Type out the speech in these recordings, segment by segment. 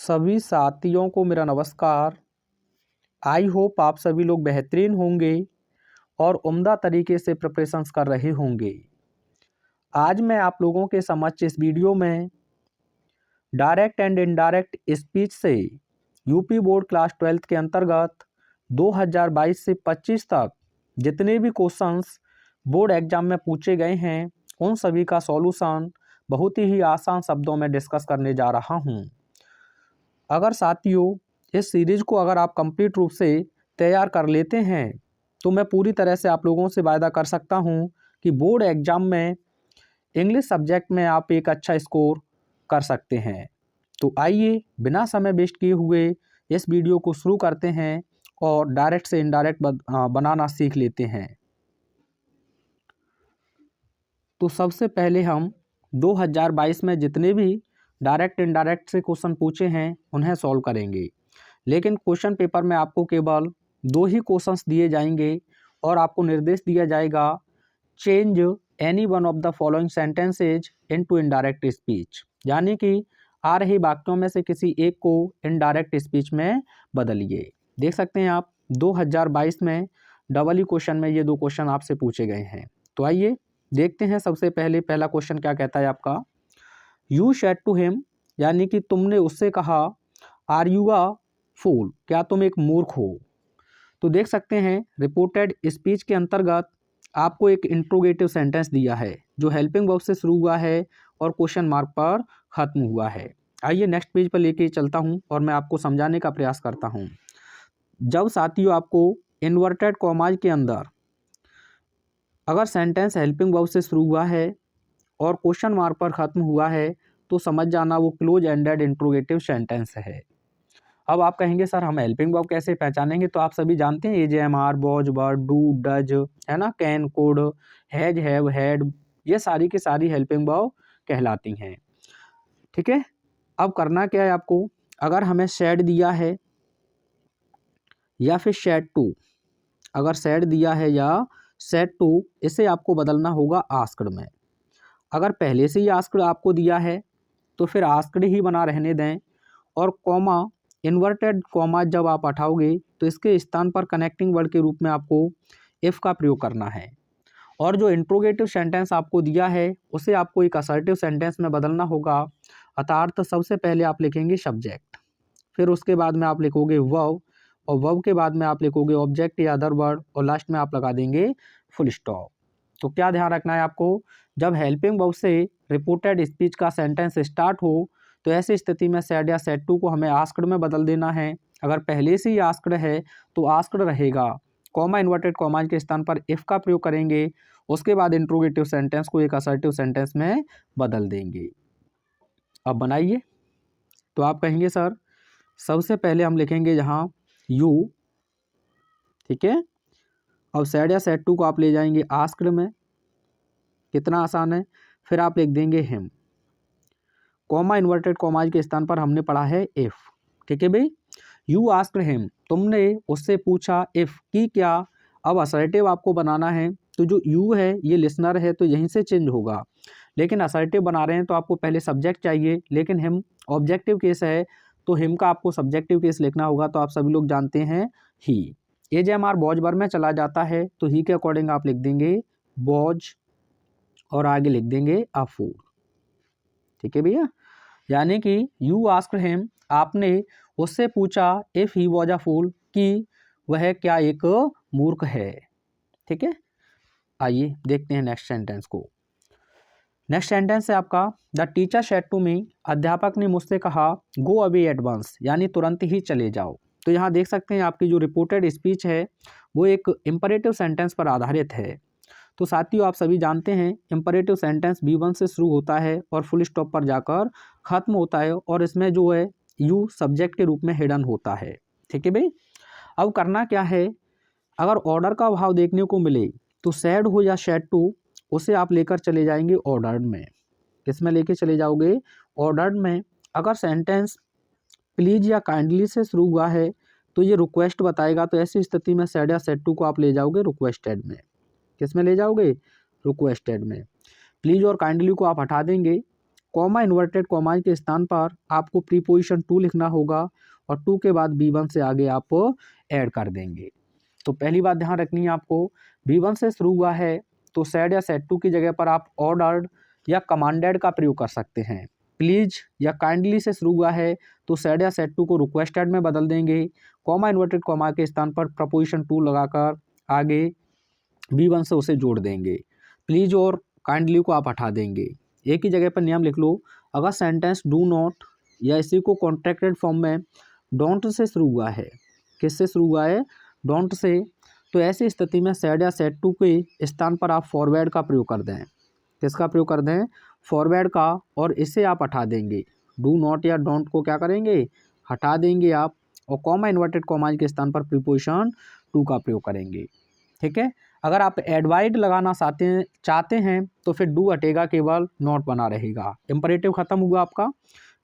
सभी साथियों को मेरा नमस्कार। आई होप आप सभी लोग बेहतरीन होंगे और उम्दा तरीके से प्रिपरेशंस कर रहे होंगे। आज मैं आप लोगों के समक्ष इस वीडियो में डायरेक्ट एंड इनडायरेक्ट स्पीच से यूपी बोर्ड क्लास 12 के अंतर्गत 2022 से 25 तक जितने भी क्वेश्चंस बोर्ड एग्जाम में पूछे गए हैं उन सभी का सॉल्यूशन बहुत ही आसान शब्दों में डिस्कस करने जा रहा हूं। अगर साथियों इस सीरीज को अगर आप कंप्लीट रूप से तैयार कर लेते हैं तो मैं पूरी तरह से आप लोगों से वायदा कर सकता हूं कि बोर्ड एग्जाम में इंग्लिश सब्जेक्ट में आप एक अच्छा स्कोर कर सकते हैं। तो आइए बिना समय वेस्ट किए हुए इस वीडियो को शुरू करते हैं और डायरेक्ट से इनडायरेक्ट बनाना सीख लेते हैं। तो सबसे पहले हम 2022 में जितने भी डायरेक्ट इनडायरेक्ट से क्वेश्चन पूछे हैं उन्हें सॉल्व करेंगे। लेकिन क्वेश्चन पेपर में आपको केवल 2 ही क्वेश्चंस दिए जाएंगे और आपको निर्देश दिया जाएगा change any one of the following sentences into indirect speech, यानी कि आ रही वाक्यों में से किसी एक को इनडायरेक्ट स्पीच में बदलिए। देख सकते हैं आप 2022 में डबल ई क्वेश्चन में ये 2 क्वेश्चन आपसे पूछे गए हैं। तो आइए देखते हैं। सबसे पहले पहला क्वेश्चन क्या कहता है आपका, यू सेड टू हिम, यानी कि तुमने उससे कहा आर यू अ फूल, क्या तुम एक मूर्ख हो। तो देख सकते हैं रिपोर्टेड स्पीच के अंतर्गत आपको एक इंट्रोगेटिव सेंटेंस दिया है जो हेल्पिंग वर्ब से शुरू हुआ है और क्वेश्चन मार्क पर खत्म हुआ है। आइए नेक्स्ट पेज पर लेके चलता हूं और मैं आपको समझाने का प्रयास करता हूं। जब साथियों आपको इन्वर्टेड कॉमाज के अंदर अगर सेंटेंस हेल्पिंग वर्ब से शुरू हुआ है और क्वेश्चन मार्क पर खत्म हुआ है तो समझ जाना वो क्लोज एंडेड इंट्रोगेटिव सेंटेंस है। अब आप कहेंगे सर हम हेल्पिंग वर्ब कैसे पहचानेंगे, तो आप सभी जानते हैं AJMR, was, were, do, does, है ना, can, could, has, have, had, ये सारी की सारी हेल्पिंग वर्ब कहलाती हैं। ठीक है, अब करना क्या है आपको, अगर हमें शेड दिया है या फिर शेड टू, अगर शेड दिया है या शेड टू, इसे आपको बदलना होगा आस्क्ड में। अगर पहले से ही आस्क्ड आपको दिया है तो फिर आस्क्ड ही बना रहने दें और कॉमा इन्वर्टेड कॉमा जब आप हटाओगे तो इसके स्थान पर कनेक्टिंग वर्ड के रूप में आपको इफ़ का प्रयोग करना है। और जो इंट्रोगेटिव सेंटेंस आपको दिया है उसे आपको एक असर्टिव सेंटेंस में बदलना होगा। अर्थात सबसे पहले आप लिखेंगे सब्जेक्ट, फिर उसके बाद में आप लिखोगे वर्ब, और वर्ब के बाद में आप लिखोगे ऑब्जेक्ट या अदर वर्ड, और लास्ट में आप लगा देंगे फुल स्टॉप। तो क्या ध्यान रखना है आपको, जब हेल्पिंग वर्ब से रिपोर्टेड स्पीच का सेंटेंस स्टार्ट हो तो ऐसी स्थिति में सेड या सेड टू को हमें आस्क्ड में बदल देना है। अगर पहले से ही आस्क्ड है तो आस्क्ड रहेगा, कॉमा इन्वर्टेड कॉमाज के स्थान पर इफ़ का प्रयोग करेंगे, उसके बाद इंट्रोगेटिव सेंटेंस को एक असर्टिव सेंटेंस में बदल देंगे। अब बनाइए। तो आप कहेंगे सर सबसे पहले हम लिखेंगे यहाँ यू, ठीक है, अब सेड या सेड टू को आप ले जाएंगे आस्क्ड में, कितना आसान है। फिर आप लिख देंगे हिम, कॉमा इन्वर्टेड कॉमाज के स्थान पर हमने पढ़ा है इफ। ठीक है भाई, यू आस्क्ड हिम, तुमने उससे पूछा इफ की क्या। अब असर्टिव आपको बनाना है तो जो यू है ये लिसनर है तो यहीं से चेंज होगा, लेकिन असर्टिव बना रहे हैं तो आपको पहले सब्जेक्ट चाहिए, लेकिन हिम ऑब्जेक्टिव केस है तो हिम का आपको सब्जेक्टिव केस लिखना होगा। तो आप सभी लोग जानते हैं ही। AJMR बॉज वर में चला जाता है तो ही के अकॉर्डिंग आप लिख देंगे बॉज और आगे लिख देंगे अ फूल। ठीक है भैया, यानी कि यू आस्क्ड हिम, आपने उससे पूछा इफ ही वॉज अ फूल, कि वह क्या एक मूर्ख है। ठीक है, आइए देखते हैं नेक्स्ट सेंटेंस को। नेक्स्ट सेंटेंस है आपका the teacher said to me, अध्यापक ने मुझसे कहा गो अवे एट वंस, यानी तुरंत ही चले जाओ। तो यहाँ देख सकते हैं आपकी जो रिपोर्टेड स्पीच है वो एक इम्परेटिव सेंटेंस पर आधारित है। तो साथियों आप सभी जानते हैं इम्परेटिव सेंटेंस B1 से शुरू होता है और फुल स्टॉप पर जाकर खत्म होता है, और इसमें जो है यू सब्जेक्ट के रूप में हिडन होता है। ठीक है भाई, अब करना क्या है, अगर ऑर्डर का भाव देखने को मिले तो सैड हो या शेड टू, उसे आप लेकर चले जाएंगे ऑर्डर्ड में। किसमें लेके चले जाओगे, ऑर्डर्ड में। अगर सेंटेंस प्लीज या काइंडली से शुरू हुआ है तो ये रिक्वेस्ट बताएगा, तो ऐसी स्थिति में सैड या सेड टू को आप ले जाओगे रिक्वेस्टेड में। किस में ले जाओगे, रिक्वेस्टेड में। प्लीज और काइंडली को आप हटा देंगे कॉमा इन्वर्टेड कॉमा के स्थान पर आपको प्रीपोजिशन टू लिखना होगा और टू के बाद B1 से आगे आप ऐड कर देंगे। तो पहली बात ध्यान रखनी है आपको, B1 से शुरू हुआ है तो सेड या सेड टू की जगह पर आप ऑर्डर्ड या कमांडेड का प्रयोग कर सकते हैं। प्लीज या काइंडली से शुरू हुआ है तो सेड या सेड टू को रिक्वेस्टेड में बदल देंगे। कॉमा इन्वर्टेड कॉमा के स्थान पर प्रपोजिशन टू लगाकर आगे B1 से उसे जोड़ देंगे। प्लीज और काइंडली को आप हटा देंगे। एक ही जगह पर नियम लिख लो, अगर सेंटेंस डू नॉट या इसी को कॉन्ट्रैक्टेड फॉर्म में डोंट से शुरू हुआ है, किससे शुरू हुआ है, डोंट से, तो ऐसी स्थिति में सेड या सेड टू के स्थान पर आप फॉरवर्ड का प्रयोग कर दें। किसका प्रयोग कर दें, फॉरवर्ड का, और इसे आप हटा देंगे। डू नॉट या डोंट को क्या करेंगे, हटा देंगे आप, और कॉमा इन्वर्टेड कॉमा के स्थान पर प्रीपोजिशन टू का प्रयोग करेंगे। ठीक है, अगर आप एडवाइड लगाना चाहते हैं तो फिर डू हटेगा, केवल नॉट बना रहेगा। इंपरेटिव खत्म हुआ आपका।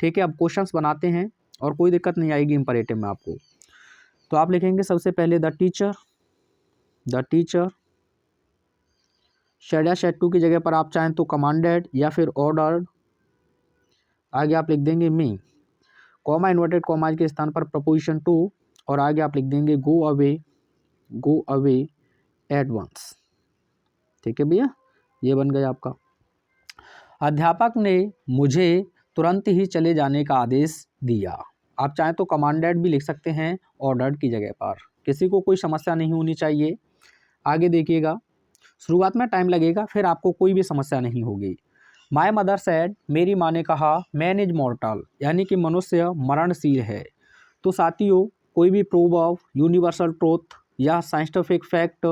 ठीक है, अब क्वेश्चंस बनाते हैं और कोई दिक्कत नहीं आएगी इंपरेटिव में आपको। तो आप लिखेंगे सबसे पहले द टीचर, शेड या शेड टू की जगह पर आप चाहें तो कमांडेड या फिर ऑर्डर्ड, आगे आप लिख देंगे मी, कॉमा इन्वर्टेड कॉमा के स्थान पर प्रपोजिशन टू, और आगे आप लिख देंगे गो अवे एट वंस। ठीक है भैया, ये बन गया आपका। अध्यापक ने मुझे तुरंत ही चले जाने का आदेश दिया। आप चाहें तो कमांडेड भी लिख सकते हैं ऑर्डर्ड की जगह पर, किसी को कोई समस्या नहीं होनी चाहिए। आगे देखिएगा, शुरुआत में टाइम लगेगा, फिर आपको कोई भी समस्या नहीं होगी। माय मदर सैड, मेरी माँ ने कहा, मैन इज मॉर्टल, यानी कि मनुष्य मरणशील है। तो साथियों, कोई भी प्रोवर्ब, यूनिवर्सल ट्रूथ या साइंटिफिक फैक्ट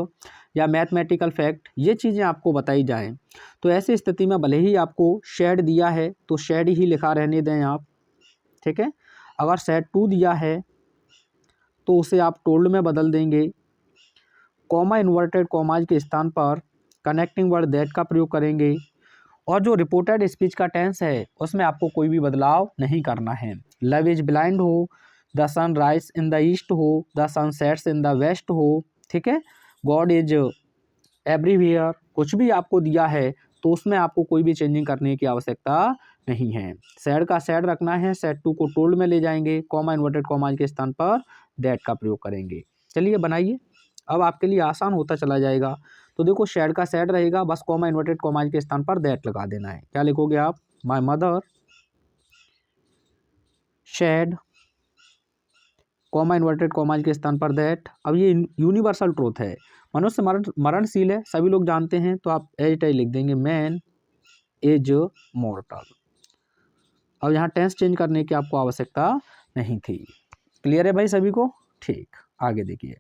या मैथमेटिकल फैक्ट, ये चीज़ें आपको बताई जाएं तो ऐसी स्थिति में भले ही आपको शेड दिया है तो शेड ही लिखा रहने दें आप। ठीक है, अगर शेड टू दिया है तो उसे आप टोल्ड में बदल देंगे। कॉमा इन्वर्टेड कॉमाज के स्थान पर कनेक्टिंग वर्ड दैट का प्रयोग करेंगे, और जो रिपोर्टेड स्पीच का टेंस है उसमें आपको कोई भी बदलाव नहीं करना है। लव इज ब्लाइंड हो, the sun rise in the east हो, the sun sets in the west हो। ठीक है, गॉड इज एवरीवेयर, कुछ भी आपको दिया है तो उसमें आपको कोई भी चेंजिंग करने की आवश्यकता नहीं है। सैड का सैड रखना है, सेड टू को टोल्ड में ले जाएंगे, कॉमा इन्वर्टेड कॉमाज के स्थान पर दैट का प्रयोग करेंगे। चलिए बनाइए, अब आपके लिए आसान होता चला जाएगा। तो देखो, शेड का शेड रहेगा, बस कॉमा इन्वर्टेड कॉमाज के स्थान पर दैट लगा देना है। क्या लिखोगे आप, my mother said, comma inverted commas के स्थान पर दैट। अब ये यूनिवर्सल ट्रूथ है, मनुष्य मरणशील है, सभी लोग जानते हैं, तो आप एज इट इज लिख देंगे, मैन इज मॉर्टल। अब यहाँ टेंस चेंज करने की आपको आवश्यकता नहीं थी। क्लियर है भाई सभी को? ठीक, आगे देखिए।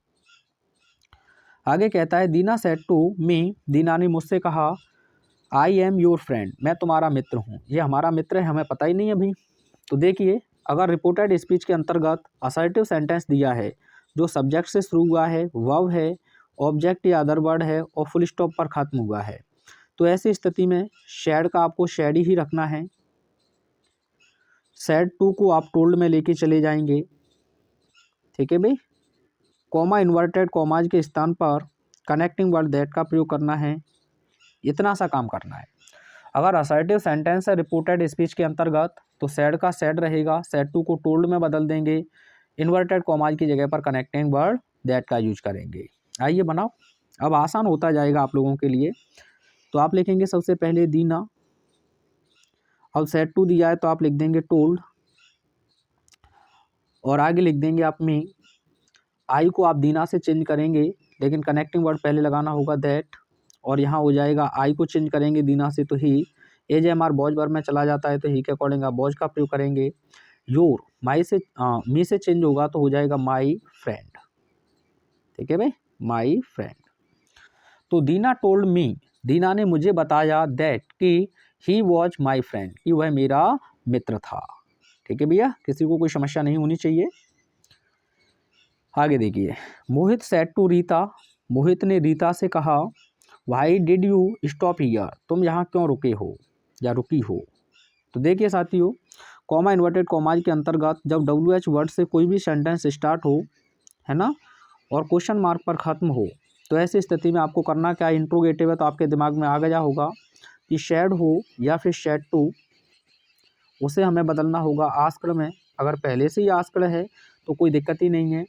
आगे कहता है, दीना सेड टू मी, दीना ने मुझसे कहा, आई एम योर फ्रेंड, मैं तुम्हारा मित्र हूँ। ये हमारा मित्र है, हमें पता ही नहीं अभी। तो देखिए, अगर रिपोर्टेड स्पीच के अंतर्गत असर्टिव सेंटेंस दिया है जो सब्जेक्ट से शुरू हुआ है, वर्ब है, ऑब्जेक्ट या अदर वर्ड है और फुल स्टॉप पर खत्म हुआ है, तो ऐसी स्थिति में शेड का आपको शेड ही रखना है। सेड टू को आप टोल्ड में लेके चले जाएंगे। ठीक है भाई, कॉमा इन्वर्टेड कॉमाज के स्थान पर कनेक्टिंग वर्ड दैट का प्रयोग करना है। इतना सा काम करना है। अगर असर्टिव सेंटेंस है रिपोर्टेड स्पीच के अंतर्गत तो सेड का सेड रहेगा, सेड टू को टोल्ड में बदल देंगे, इन्वर्टेड कॉमाज की जगह पर कनेक्टिंग वर्ड दैट का यूज करेंगे। आइए बनाओ, अब आसान होता जाएगा आप लोगों के लिए। तो आप लिखेंगे सबसे पहले दीना, अब सेड टू दिया है तो आप लिख देंगे टोल्ड, और आगे लिख देंगे आप मी। आई को आप दीना से चेंज करेंगे लेकिन कनेक्टिंग वर्ड पहले लगाना होगा दैट, और यहाँ हो जाएगा आई को चेंज करेंगे दीना से तो ही, is am are was verb में चला जाता है तो ही के अकॉर्डिंग आप बॉज का प्रयोग करेंगे। योर माई से मी से चेंज होगा तो हो जाएगा माई फ्रेंड। ठीक है भाई, माई फ्रेंड। तो दीना टोल्ड मी, दीना ने मुझे बताया दैट कि ही वॉज माई फ्रेंड, कि वह मेरा मित्र था। ठीक है भैया, किसी को कोई समस्या नहीं होनी चाहिए। आगे देखिए, मोहित सेड टू रीता, मोहित ने रीता से कहा, why did you stop here, तुम यहाँ क्यों रुके हो या रुकी हो। तो देखिए साथियों, कॉमा इन्वर्टेड कॉमाज के अंतर्गत जब WH वर्ड से कोई भी सेंटेंस स्टार्ट हो, है ना, और क्वेश्चन मार्क पर ख़त्म हो, तो ऐसी स्थिति में आपको करना क्या, इंट्रोगेटिव है तो आपके दिमाग में आ गया होगा कि शेड हो या फिर शेड टू, उसे हमें बदलना होगा आस्क्ड में। अगर पहले से ही आस्क्ड है तो कोई दिक्कत ही नहीं है।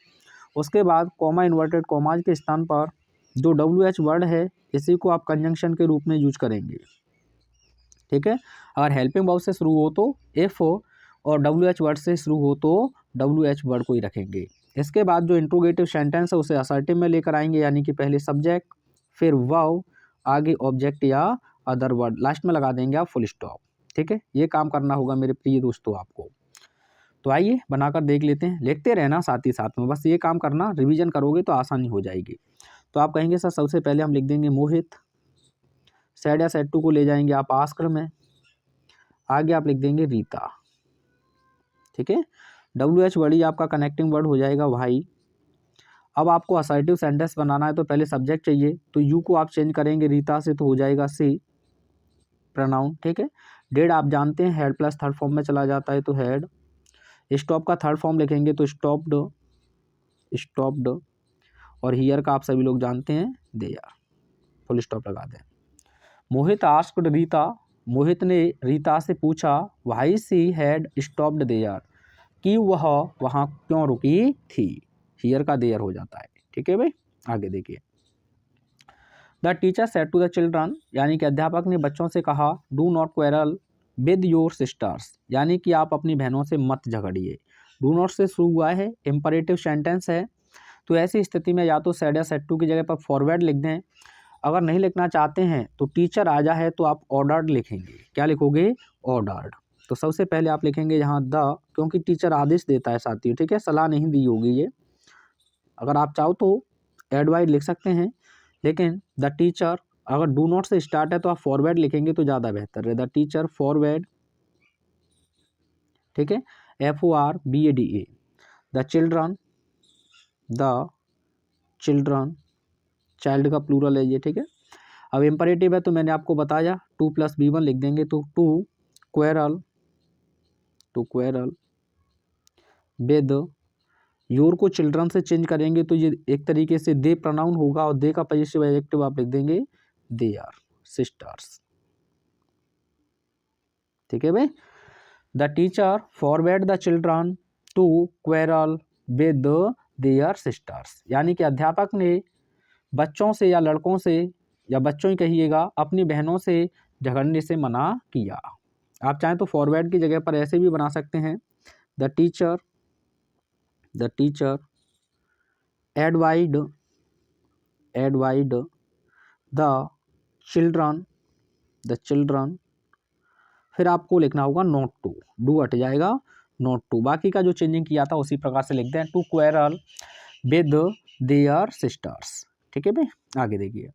उसके बाद कॉमा इन्वर्टेड कॉमाज के स्थान पर जो WH वर्ड है इसी को आप कंजंक्शन के रूप में यूज करेंगे, ठीक है। अगर हेल्पिंग वर्ब से शुरू हो तो इफ और WH वर्ड से शुरू हो तो WH वर्ड को ही रखेंगे। इसके बाद जो इंट्रोगेटिव सेंटेंस है उसे असर्टिव में लेकर आएंगे, यानी कि पहले सब्जेक्ट फिर वर्ब आगे ऑब्जेक्ट या अदर वर्ड, लास्ट में लगा देंगे आप फुल स्टॉप, ठीक है। ये काम करना होगा मेरे प्रिय दोस्तों आपको। तो आइए बनाकर देख लेते हैं, लिखते रहना साथ ही साथ में, बस ये काम करना, रिवीजन करोगे तो आसानी हो जाएगी। तो आप कहेंगे सर सबसे पहले हम लिख देंगे मोहित, सैड या सैड टू को ले जाएंगे आप आस्क्ड में, आगे आप लिख देंगे रीता, ठीक है। WH वर्ड ही आपका कनेक्टिंग वर्ड हो जाएगा भाई। अब आपको असर्टिव सेंटेंस बनाना है तो पहले सब्जेक्ट चाहिए, तो यू को आप चेंज करेंगे रीता से तो हो जाएगा सी प्रोनाउन, ठीक है। डेड आप जानते हैं हेड प्लस थर्ड फॉर्म में चला जाता है तो हेड। स्टॉप का थर्ड फॉर्म लिखेंगे तो स्टॉप्ड, स्टॉप्ड। और हियर का आप सभी लोग जानते हैं देयर, फुल स्टॉप लगा दें। मोहित आस्क्ड रीता, मोहित ने रीता से पूछा why she had stopped there, कि वह वहाँ क्यों रुकी थी। हियर का देयर हो जाता है, ठीक है भाई। आगे देखिए, the teacher said to the children, यानी कि अध्यापक ने बच्चों से कहा do not quarrel with your sisters, यानी कि आप अपनी बहनों से मत झगड़िए। डू नॉट से शुरू हुआ है, इंपरेटिव सेंटेंस है, तो ऐसी स्थिति में या तो सेड या सेड टू की जगह पर फॉरवर्ड लिख दें। अगर नहीं लिखना चाहते हैं तो टीचर आ जाए तो आप ऑर्डर्ड लिखेंगे। क्या लिखोगे? ऑर्डर्ड। तो सबसे पहले आप लिखेंगे यहाँ द, क्योंकि टीचर आदेश देता है साथियों, ठीक है, सलाह नहीं दी होगी ये। अगर आप चाहो तो एडवाइस लिख सकते हैं, लेकिन द टीचर अगर डू नॉट से स्टार्ट है तो आप फॉरवर्ड लिखेंगे तो ज़्यादा बेहतर है। द टीचर फॉरवर्ड, ठीक है, FORBADA। The children, the children, child का प्लूरल है ये, ठीक है। अब इम्परेटिव है तो मैंने आपको बताया 2 + B1 लिख देंगे तो to quarrel, to quarrel with. Your को चिल्ड्रन से चेंज करेंगे तो ये एक तरीके से दे प्रोनाउन होगा, और दे का पॉजिटिव एडजेक्टिव आप लिख देंगे दे आर सिस्टर्स, ठीक है भाई। The teacher forward the children to quarrel with their sisters, यानी कि अध्यापक ने बच्चों से या लड़कों से या बच्चों ही कहिएगा अपनी बहनों से झगड़ने से मना किया। आप चाहें तो फॉरवर्ड की जगह पर ऐसे भी बना सकते हैं, the teacher, the teacher एडवाइड, एडवाइड the children, the children. फिर आपको लिखना होगा नॉट टू, डू हट जाएगा, नॉट टू। बाकी का जो चेंजिंग किया था उसी प्रकार से लिखते हैं, to quarrel with their sisters, ठीक है भाई। आगे देखिए,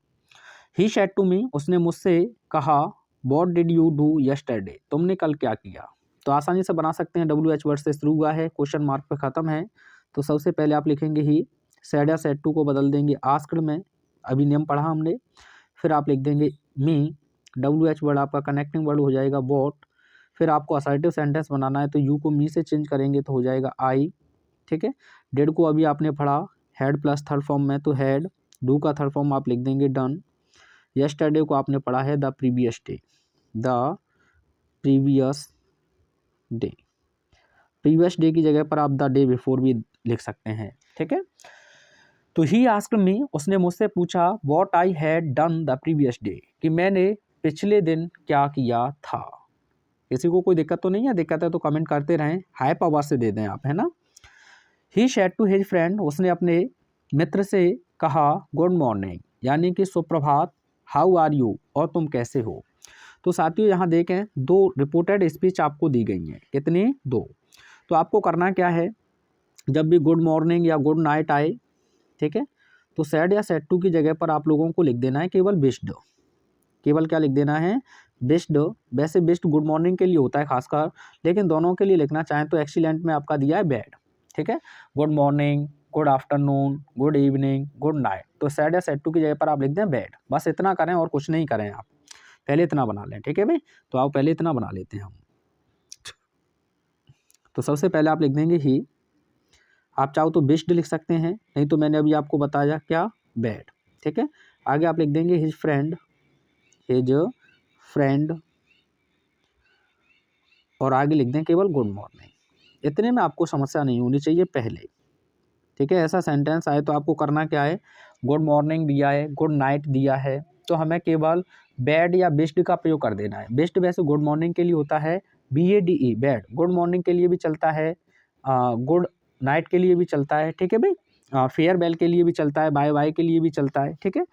ही सेड टू मी, उसने मुझसे कहा what did you do yesterday, तुमने कल क्या किया। तो आसानी से बना सकते हैं, WH वर्ड से शुरू हुआ है, क्वेश्चन मार्क पे ख़त्म है। तो सबसे पहले आप लिखेंगे ही, सेड या सेड टू को बदल देंगे आस्क्ड में, अभी नियम पढ़ा हमने। फिर आप लिख देंगे मी, WH वर्ड आपका कनेक्टिंग वर्ड हो जाएगा व्हाट। फिर आपको असर्टिव सेंटेंस बनाना है तो यू को मी से चेंज करेंगे तो हो जाएगा आई, ठीक है। डेड को अभी आपने पढ़ा हेड प्लस थर्ड फॉर्म में तो हेड, डू का थर्ड फॉर्म आप लिख देंगे डन। यस्टरडे को आपने पढ़ा है the previous day, the previous day. Previous day की जगह पर आप द डे बिफोर भी लिख सकते हैं, ठीक है। तो ही आस्क्ड मी, उसने मुझसे पूछा what I had done the previous day, कि मैंने पिछले दिन क्या किया था। किसी को कोई दिक्कत तो नहीं है? दिक्कत है तो कमेंट करते रहें, हाइप आवाज से दे दें आप, है ना। He said to his friend, उसने अपने मित्र से कहा गुड मॉर्निंग, यानी कि सुप्रभात, हाउ आर यू, और तुम कैसे हो। तो साथियों यहाँ देखें, दो रिपोर्टेड स्पीच आपको दी गई हैं, कितनी? 2। तो आपको करना क्या है, जब भी गुड मॉर्निंग या गुड नाइट आए, ठीक है, तो सेड या सेड टू की जगह पर आप लोगों को लिख देना है केवल विश्ड। केवल क्या लिख देना है? विश्ड। वैसे विश्ड गुड मॉर्निंग के लिए होता है खासकर, लेकिन दोनों के लिए लिखना चाहें तो एक्सीलेंट में आपका दिया है बैड, ठीक है। Good morning, good afternoon, good evening, good night. तो सेड या सेड टू की जगह पर आप लिख दें बैड, बस इतना करें और कुछ नहीं करें आप, पहले इतना बना लें, ठीक है भाई। तो आप पहले इतना बना लेते हैं हम। तो सबसे पहले आप लिख देंगे ही, आप चाहो तो विश्ड लिख सकते हैं, नहीं तो मैंने अभी आपको बताया क्या, बैड, ठीक है। आगे आप लिख देंगे हिज फ्रेंड, हिज फ्रेंड और आगे लिख दें केवल गुड मॉर्निंग। इतने में आपको समस्या नहीं होनी चाहिए पहले, ठीक है। ऐसा सेंटेंस आए तो आपको करना क्या है, गुड मॉर्निंग दिया है, गुड नाइट दिया है, तो हमें केवल बैड या बेस्ट का प्रयोग कर देना है। बेस्ट वैसे गुड मॉर्निंग के लिए होता है BADE बैड, गुड मॉर्निंग के लिए भी चलता है, गुड नाइट के लिए भी चलता है, ठीक है भाई, फेयरवेल के लिए भी चलता है, बाय बाय के लिए भी चलता है, ठीक है।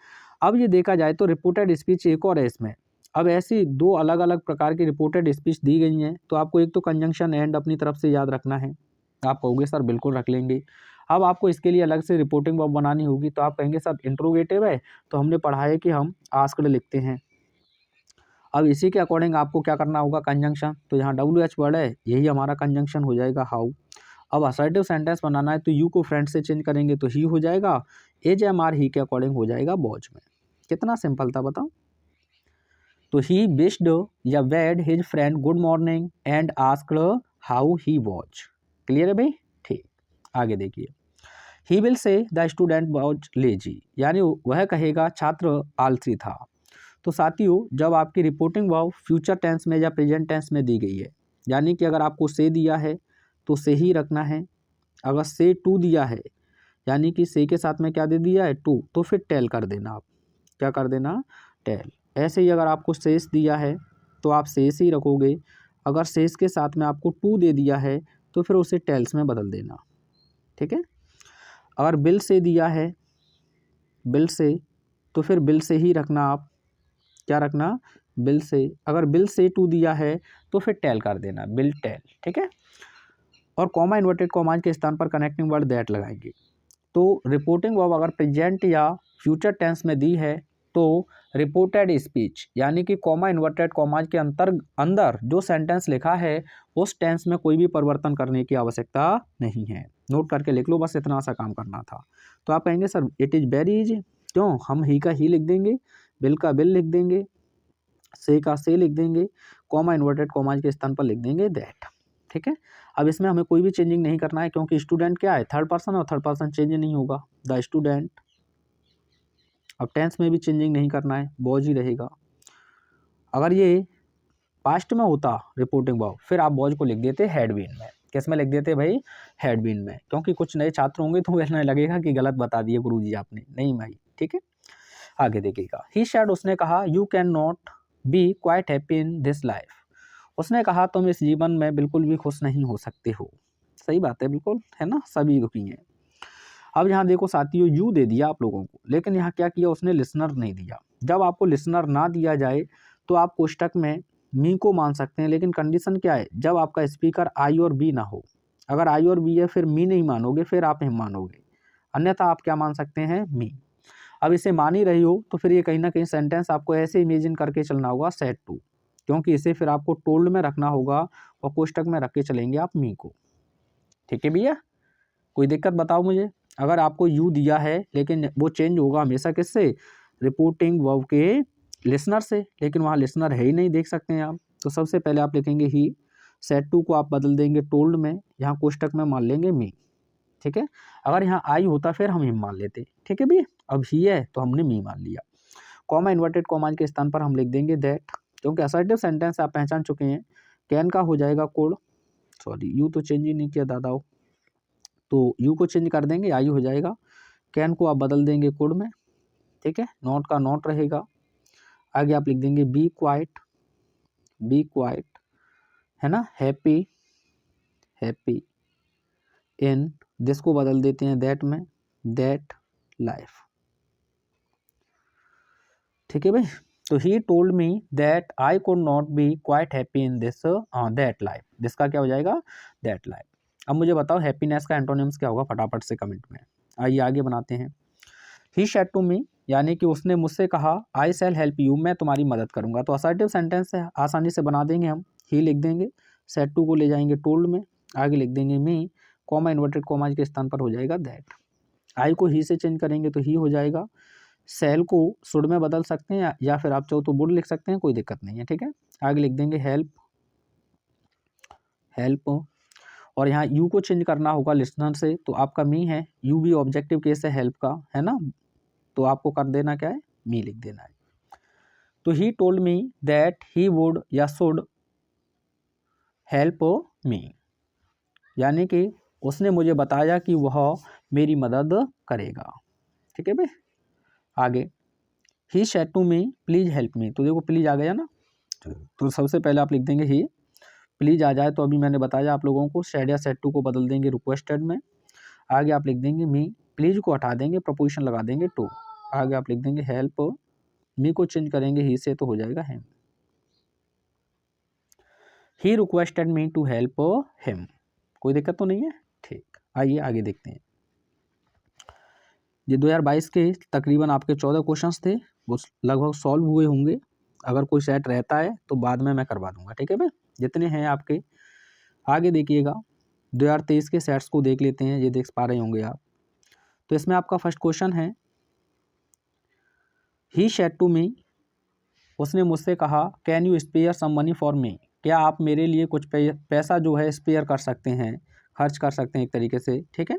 अब ये देखा जाए तो रिपोर्टेड स्पीच एक और है इसमें। अब ऐसी दो अलग अलग प्रकार की रिपोर्टेड स्पीच दी गई हैं, तो आपको एक तो कंजंक्शन एंड अपनी तरफ से याद रखना है। आप कहोगे सर बिल्कुल रख लेंगे। अब आपको इसके लिए अलग से रिपोर्टिंग वर्ब बनानी होगी, तो आप कहेंगे सर इंट्रोगेटिव है, तो हमने पढ़ा है कि हम आस्क्ड लिखते हैं। अब इसी के अकॉर्डिंग आपको क्या करना होगा, कंजंक्शन, तो यहाँ WH वर्ड है, यही हमारा कंजंक्शन हो जाएगा हाउ। अब असर्टिव सेंटेंस बनाना है तो यू को फ्रेंड से चेंज करेंगे तो ही हो जाएगा, AJMR ही के अकॉर्डिंग हो जाएगा वॉच में। कितना सिंपल था बताओ। तो ही विश्ड या bade his friend good morning and asked how he was. Clear है भाई, ठीक। आगे देखिए, he will say the student was lazy, यानी वह कहेगा छात्र आलसी था। तो साथियों, जब आपकी रिपोर्टिंग वर्ब फ्यूचर टेंस में या प्रेजेंट टेंस में दी गई है, यानी कि अगर आपको से दिया है तो से ही रखना है। अगर से टू दिया है, यानी कि से के साथ में क्या दे दिया है, टू, तो फिर टेल कर देना। आप क्या कर देना, टेल। ऐसे ही अगर आपको शेष दिया है तो आप शेष ही रखोगे। अगर शेष के साथ में आपको टू दे दिया है तो फिर उसे टेल्स में बदल देना, ठीक है। अगर बिल से दिया है, बिल से, तो फिर बिल से ही रखना। आप क्या रखना, बिल से। अगर बिल से टू दिया है तो फिर टेल कर देना, बिल टेल, ठीक है। और कॉमा इन्वर्टेड कॉमाज के स्थान पर कनेक्टिंग वर्ड दैट लगाएंगे। तो रिपोर्टिंग वर्ब अगर प्रेजेंट या फ्यूचर टेंस में दी है तो रिपोर्टेड स्पीच, यानी कि कॉमा इन्वर्टेड कॉमाज के अंदर जो सेंटेंस लिखा है उस टेंस में कोई भी परिवर्तन करने की आवश्यकता नहीं है। नोट करके लिख लो, बस इतना सा काम करना था। तो आप कहेंगे sir it is very easy, क्यों, हम ही का ही लिख देंगे, बिल का बिल लिख देंगे, से का से लिख देंगे, कॉमा इन्वर्टेड कॉमाज के स्थान पर लिख देंगे दैट, ठीक है। अब इसमें हमें कोई भी चेंजिंग नहीं करना है, क्योंकि स्टूडेंट क्या है, थर्ड पर्सन, और थर्ड पर्सन चेंज नहीं होगा, द स्टूडेंट। अब टेंस में भी चेंजिंग नहीं करना है, वॉज ही रहेगा। अगर ये पास्ट में होता रिपोर्टिंग वर्ब, फिर आप वॉज को लिख देते हैड बीन में। किस में लिख देते भाई, हैड बीन में, क्योंकि कुछ नए छात्र होंगे तो उन्हें लगेगा कि गलत बता दिए गुरुजी आपने, नहीं भाई, ठीक है। आगे देखिएगा, ही सैड, उसने कहा, you can not be quite happy in this life. उसने कहा तुम इस जीवन में बिल्कुल भी खुश नहीं हो सकते हो। सही बात है, बिल्कुल है ना, सभी दुखी हैं। अब यहाँ देखो साथियों, यू दे दिया आप लोगों को, लेकिन यहाँ क्या किया उसने, लिसनर नहीं दिया। जब आपको लिसनर ना दिया जाए तो आप कोष्टक में मी को मान सकते हैं, लेकिन कंडीशन क्या है, जब आपका स्पीकर आई और बी ना हो। अगर आई और बी है फिर मी नहीं मानोगे, फिर आप हिम मानोगे, अन्यथा आप क्या मान सकते हैं, मी। अब इसे मान ही रही हो तो फिर ये कहीं ना कहीं सेंटेंस आपको ऐसे इमेजिन करके चलना होगा, सेड टू, क्योंकि इसे फिर आपको टोल्ड में रखना होगा और कोष्टक में रख के चलेंगे आप मी को, ठीक है भैया। कोई दिक्कत बताओ मुझे। अगर आपको यू दिया है लेकिन वो चेंज होगा हमेशा किससे, रिपोर्टिंग वर्ब के लिसनर से, लेकिन वहाँ लिसनर है ही नहीं, देख सकते हैं आप। तो सबसे पहले आप लिखेंगे ही, सेड टू को आप बदल देंगे टोल्ड में, यहाँ कोष्टक में मान लेंगे मी, ठीक है। अगर यहाँ आई होता फिर हम हिम मान लेते, ठीक है भैया। अब ही है तो हमने मी मान लिया। कॉमा इन्वर्टेड कॉमाज के स्थान पर हम लिख देंगे दैट, क्योंकि असर्टिव सेंटेंस आप पहचान चुके हैं। कैन का हो जाएगा कोड, सॉरी यू तो चेंज ही नहीं किया दादाओ, तो यू को चेंज कर देंगे, आई हो जाएगा। कैन को आप बदल देंगे कोड में, ठीक है। नॉट का नॉट रहेगा। आगे आप लिख देंगे बी क्वाइट, बी क्वाइट, है ना, हैप्पी, हैप्पी इन, दिस को बदल देते हैं दैट में, दैट लाइफ, ठीक है भाई। तो he told me that I could not be quite happy in this that life, this का क्या हो जाएगा, दैट लाइफ। अब मुझे बताओ हैप्पीनेस का एंटोनिम्स क्या होगा, फटाफट से कमेंट में। आइए आगे बनाते हैं। ही सेड टू मी, यानी कि उसने मुझसे कहा, आई शैल हेल्प यू, मैं तुम्हारी मदद करूंगा। तो असर्टिव सेंटेंस है, आसानी से बना देंगे हम। ही लिख देंगे, सेड टू को ले जाएंगे टोल्ड में, आगे लिख देंगे मी, कॉमा इन्वर्टेड कॉमाज के स्थान पर हो जाएगा दैट। आई को ही से चेंज करेंगे तो ही हो जाएगा। सेल को शुड में बदल सकते हैं या फिर आप चाहो तो वुड लिख सकते हैं, कोई दिक्कत नहीं है, ठीक है। आगे लिख देंगे हेल्प, हेल्प, और यहाँ यू को चेंज करना होगा लिसनर से, तो आपका मी है, यू भी ऑब्जेक्टिव केस है हेल्प का, है ना, तो आपको कर देना क्या है, मी लिख देना है। तो he told me that he would या शुड हेल्प मी, यानी कि उसने मुझे बताया कि वह मेरी मदद करेगा। ठीक है भाई। आगे he said to me please help me, तो देखो प्लीज आ गया ना, तो सबसे पहले आप लिख देंगे ही। प्लीज आ जाए तो अभी मैंने बताया आप लोगों को, सेड या सेड टू को बदल देंगे रिक्वेस्टेड में। आगे आप लिख देंगे मी, प्लीज को हटा देंगे, प्रपोजिशन लगा देंगे टू। आगे आप लिख देंगे हेल्प मी को चेंज करेंगे ही से, तो हो जाएगा him. He requested me to help him, कोई दिक्कत तो नहीं है। ठीक, आइए आगे देखते हैं। ये 2022 के तकरीबन आपके 14 क्वेश्चंस थे, वो लगभग सॉल्व हुए होंगे। अगर कोई सेट रहता है तो बाद में मैं करवा दूंगा। ठीक है भाई, जितने हैं आपके। आगे देखिएगा 2023 के सेट्स को देख लेते हैं, ये देख पा रहे होंगे आप। तो इसमें आपका फर्स्ट क्वेश्चन है, ही सेड टू मी, उसने मुझसे कहा, can you spare some money for me, क्या आप मेरे लिए कुछ पैसा जो है स्पेयर कर सकते हैं, खर्च कर सकते हैं एक तरीके से। ठीक है,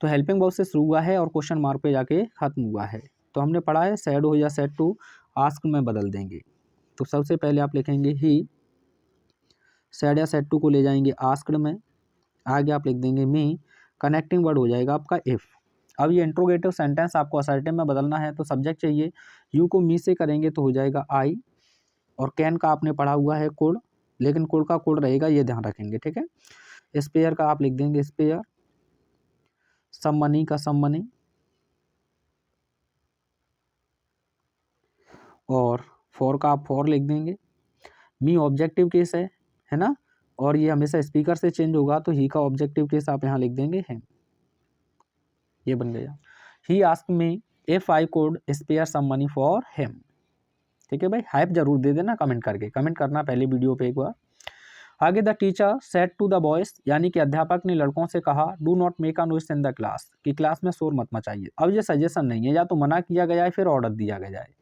तो हेल्पिंग वर्ब से शुरू हुआ है और क्वेश्चन मार्क पे जाके खत्म हुआ है। तो हमने पढ़ा है सैड हो या सेड टू आस्क में बदल देंगे। तो सबसे पहले आप लिखेंगे ही, सैड या सेड टू को ले जाएंगे आस्क्ड में। आगे आप लिख देंगे मी, कनेक्टिंग वर्ड हो जाएगा आपका इफ़। अब ये इंट्रोगेटिव सेंटेंस आपको असर्टिव में बदलना है, तो सब्जेक्ट चाहिए, यू को मी से करेंगे तो हो जाएगा आई, और कैन का आपने पढ़ा हुआ है कुड, लेकिन कुड का कुड रहेगा, ये ध्यान रखेंगे। ठीक है, स्पेयर का आप लिख देंगे स्पेयर, सम मनी का सम मनी, और फॉर का आप फॉर लिख देंगे। मी ऑब्जेक्टिव केस है ना, और ये हमेशा स्पीकर से चेंज होगा, तो ही का ऑब्जेक्टिव केस आप यहाँ लिख देंगे हिम, ये बन गया। He ask me if I could spare some money for him. ठीक है भाई, हाइप जरूर दे देना कमेंट करके, कमेंट करना पहले वीडियो पे एक बार। आगे the teacher said to the boys, यानी कि अध्यापक ने लड़कों से कहा, do not make a noise in the class, कि क्लास में शोर मत मचाइए। अब ये सजेशन नहीं है, या तो मना किया गया है फिर ऑर्डर दिया गया है।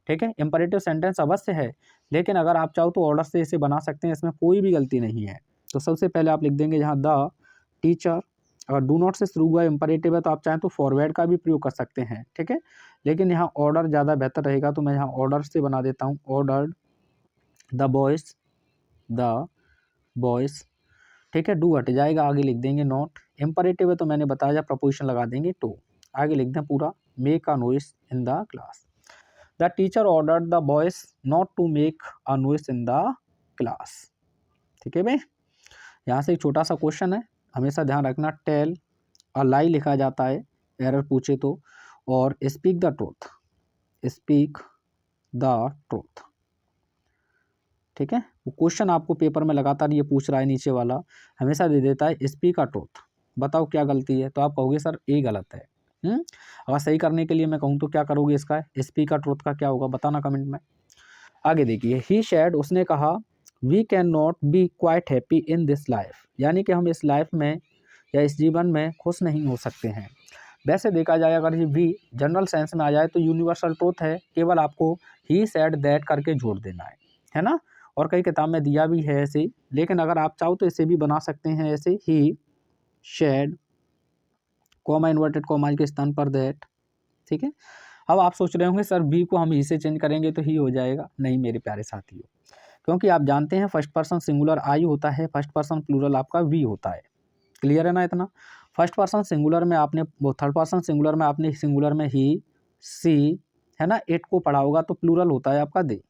ठीक है, इंपरेटिव सेंटेंस अवश्य है, लेकिन अगर आप चाहो तो ऑर्डर से इसे बना सकते हैं, इसमें कोई भी गलती नहीं है। तो सबसे पहले आप लिख देंगे यहाँ द टीचर, अगर डू नॉट से शुरू हुआ इंपरेटिव है तो आप चाहें तो फॉरवर्ड का भी प्रयोग कर सकते हैं। ठीक है, लेकिन यहाँ ऑर्डर ज़्यादा बेहतर रहेगा, तो मैं यहाँ ऑर्डर से बना देता हूँ, ऑर्डर्ड द बॉयज। ठीक है, डू हट जाएगा, आगे लिख देंगे नॉट। इंपरेटिव है तो मैंने बताया प्रपोजिशन लगा देंगे टू। आगे लिख दें पूरा, make a noise in the class. The teacher ordered the boys not to make a noise in the class. ठीक है भाई, यहाँ से एक छोटा सा क्वेश्चन है, हमेशा ध्यान रखना, टेल अ लाई लिखा जाता है एरर पूछे तो, और speak the truth, speak the truth. ठीक है, वो क्वेश्चन आपको पेपर में लगातार ये पूछ रहा है, नीचे वाला हमेशा दे देता है स्पीक अ ट्रूथ, बताओ क्या गलती है, तो आप कहोगे सर ए गलत है। अगर सही करने के लिए मैं कहूँ तो क्या करोगे, इसका स्पीक अ ट्रूथ का क्या होगा, बताना कमेंट में। आगे देखिए, ही शेड, उसने कहा, we can not be quite happy in this life, यानी कि हम इस लाइफ में या इस जीवन में खुश नहीं हो सकते हैं। वैसे देखा जाए अगर ये भी जनरल सेंस में आ जाए तो यूनिवर्सल ट्रूथ है, केवल आपको ही सेड दैट करके जोड़ देना है ना, और कई किताब में दिया भी है ऐसे, लेकिन अगर आप चाहो तो इसे भी बना सकते हैं ऐसे, ही शेड कॉमा इन्वर्टेड कॉमा के स्थान पर दैट। ठीक है, अब आप सोच रहे होंगे सर बी को हम ही से चेंज करेंगे तो ही हो जाएगा, नहीं मेरे प्यारे साथियों, क्योंकि आप जानते हैं फर्स्ट पर्सन सिंगुलर आई होता है, फर्स्ट पर्सन प्लूरल आपका वी होता है। क्लियर है ना इतना। फर्स्ट पर्सन सिंगुलर में आपने, वो थर्ड पर्सन सिंगुलर में आपने सिंगुलर में ही सी है ना, एट को पढ़ा होगा, तो प्लूरल होता है आपका दे,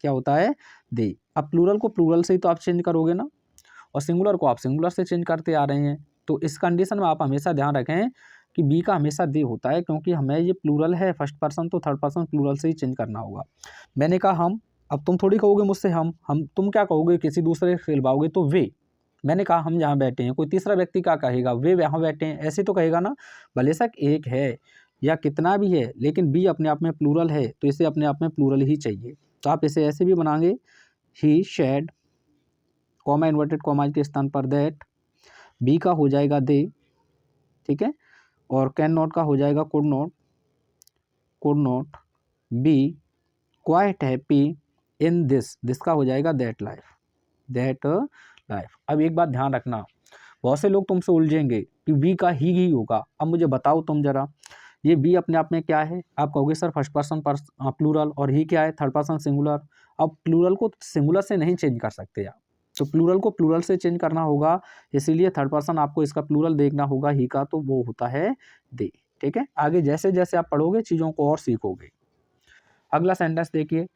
क्या होता है दे। अब प्लूरल को प्लूरल से ही तो आप चेंज करोगे ना, और सिंगुलर को आप सिंगुलर से चेंज करते आ रहे हैं, तो इस कंडीशन में आप हमेशा ध्यान रखें कि बी का हमेशा दे होता है, क्योंकि हमें ये प्लूरल है फर्स्ट पर्सन, तो थर्ड पर्सन प्लूरल से ही चेंज करना होगा। मैंने कहा हम, अब तुम थोड़ी कहोगे मुझसे हम तुम क्या कहोगे, किसी दूसरे से खिलवाओगे तो वे। मैंने कहा हम जहाँ बैठे हैं, कोई तीसरा व्यक्ति क्या कहेगा, वे वहाँ बैठे हैं, ऐसे तो कहेगा ना, भले शक एक है या कितना भी है, लेकिन बी अपने आप में प्लूरल है, तो इसे अपने आप में प्लूरल ही चाहिए। तो आप इसे ऐसे भी बनाएंगे, ही शेड कॉमा इन्वर्टेड कॉमा के स्थान पर दैट, बी का हो जाएगा दे, ठीक है, और कैन नॉट का हो जाएगा could not be quite happy in this का हो जाएगा दैट लाइफ। अब एक बात ध्यान रखना, बहुत से लोग तुमसे उलझेंगे कि बी का ही होगा। अब मुझे बताओ तुम जरा, ये बी अपने आप में क्या है, आप कहोगे सर फर्स्ट पर्सन प्लूरल, और ही क्या है थर्ड पर्सन सिंगुलर। अब प्लूरल को सिंगुलर से नहीं चेंज कर सकते आप, तो प्लूरल को प्लूरल से चेंज करना होगा, इसीलिए थर्ड पर्सन आपको इसका प्लूरल देखना होगा ही का, तो वो होता है दे। ठीक है, आगे जैसे जैसे आप पढ़ोगे चीज़ों को और सीखोगे। अगला सेंटेंस देखिए,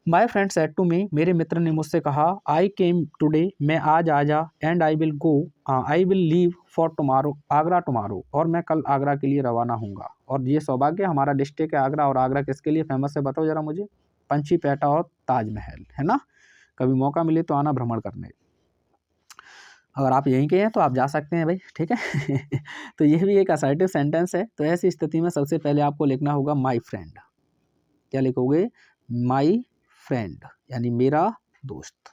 my friend said to me, मेरे मित्र ने मुझसे कहा, आई केम टुडे, मैं आज आजा, and I will leave for tomorrow, Agra tomorrow, और मैं कल आगरा के लिए रवाना हूँगा। और ये सौभाग्य हमारा डिस्ट्रिक्ट है आगरा, और आगरा किसके लिए फेमस है बताओ जरा मुझे? पंछी पेटा और ताजमहल, है ना। कभी मौका मिले तो आना भ्रमण करने, अगर आप यहीं के हैं तो आप जा सकते हैं भाई, ठीक है। तो ये भी एक असर्टिव सेंटेंस है। तो ऐसी स्थिति में सबसे पहले आपको लिखना होगा माई फ्रेंड। क्या लिखोगे? माई फ्रेंड, यानी मेरा दोस्त।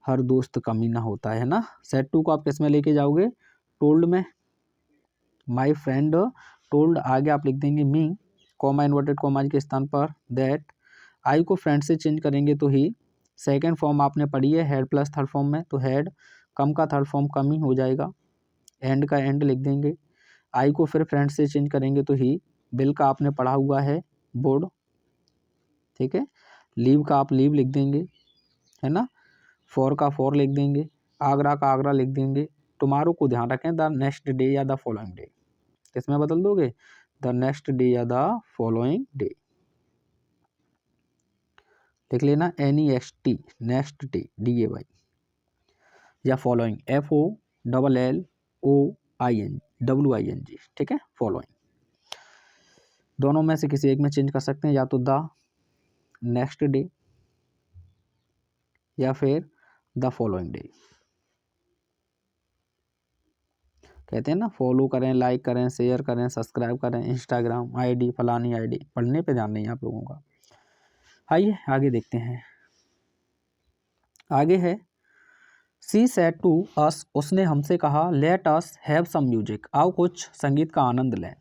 हर दोस्त कमीना होता है ना। सेड टू को आप किस में लेके जाओगे? टोल्ड में। माई फ्रेंड टोल्ड, आगे आप लिख देंगे मी, कॉमा इन्वर्टेड कॉमा के स्थान पर दैट। आई को फ्रेंड से चेंज करेंगे तो ही। सेकेंड फॉर्म आपने पढ़ी है हैड प्लस थर्ड फॉर्म में, तो हैड। कम का थर्ड फॉर्म कम ही हो जाएगा, एंड का एंड लिख देंगे। आई को फिर फ्रेंड से चेंज करेंगे तो ही। बिल का आपने पढ़ा हुआ है बोर्ड, ठीक है। लीव का आप लीव लिख देंगे, है ना। फॉर का फॉर लिख देंगे, आगरा का आगरा लिख देंगे। टुमारो को ध्यान रखें द नेक्स्ट डे या द फॉलोइंग डे, किसमें बदल दोगे? द नेक्स्ट डे या द फॉलोइंग डे। लिख लेना NEXT, नेक्स्ट डे, DAY, या फॉलोइंग FOLLOING, ठीक है, फॉलोइंग। दोनों में से किसी एक में चेंज कर सकते हैं, या तो द नेक्स्ट डे या फिर द फॉलोइंग डे। कहते हैं ना, फॉलो करें, लाइक करें, शेयर करें, सब्सक्राइब करें, इंस्टाग्राम ID, फलानी ID, पढ़ने पे ध्यान नहीं आप लोगों का। आइए आगे देखते हैं। आगे है सी सेड टू अस, उसने हमसे कहा, let us have some music, आओ कुछ संगीत का आनंद लें।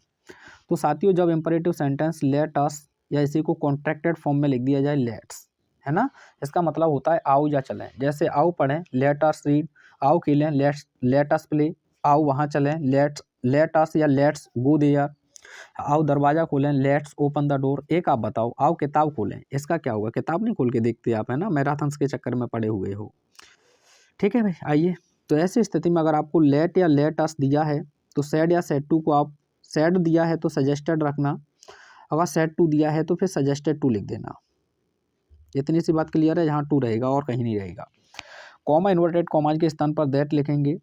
तो साथियों, जब इंपरेटिव सेंटेंस लेट अस या इसी को कॉन्ट्रैक्टेड फॉर्म में लिख दिया जाए लेट्स, है ना, इसका मतलब होता है आओ या चलें। जैसे आओ पढ़ें, लेट अस रीड, आओ खेलें, लेट अस प्ले, आओ वहाँ चलें, लेट अस या लेट्स गो देयर, आओ दरवाज़ा खोलें, लेट्स ओपन द डोर। एक आप बताओ, आओ किताब खोलें, इसका क्या होगा? किताब नहीं खोल के देखते आप, है ना, मैराथन्स के चक्कर में पड़े हुए हो। ठीक है भाई, आइए। तो ऐसी स्थिति में अगर आपको लेट या लेट अस दिया है तो सेड या सेड टू को आप, सेड दिया है तो सजेस्टेड रखना, अगर सेड टू दिया है तो फिर सजेस्टेड टू लिख देना। इतनी सी बात क्लियर है, यहाँ टू रहेगा और कहीं नहीं रहेगा। कॉमा इन्वर्टेड कॉमाज के स्थान पर दैट लिखेंगे।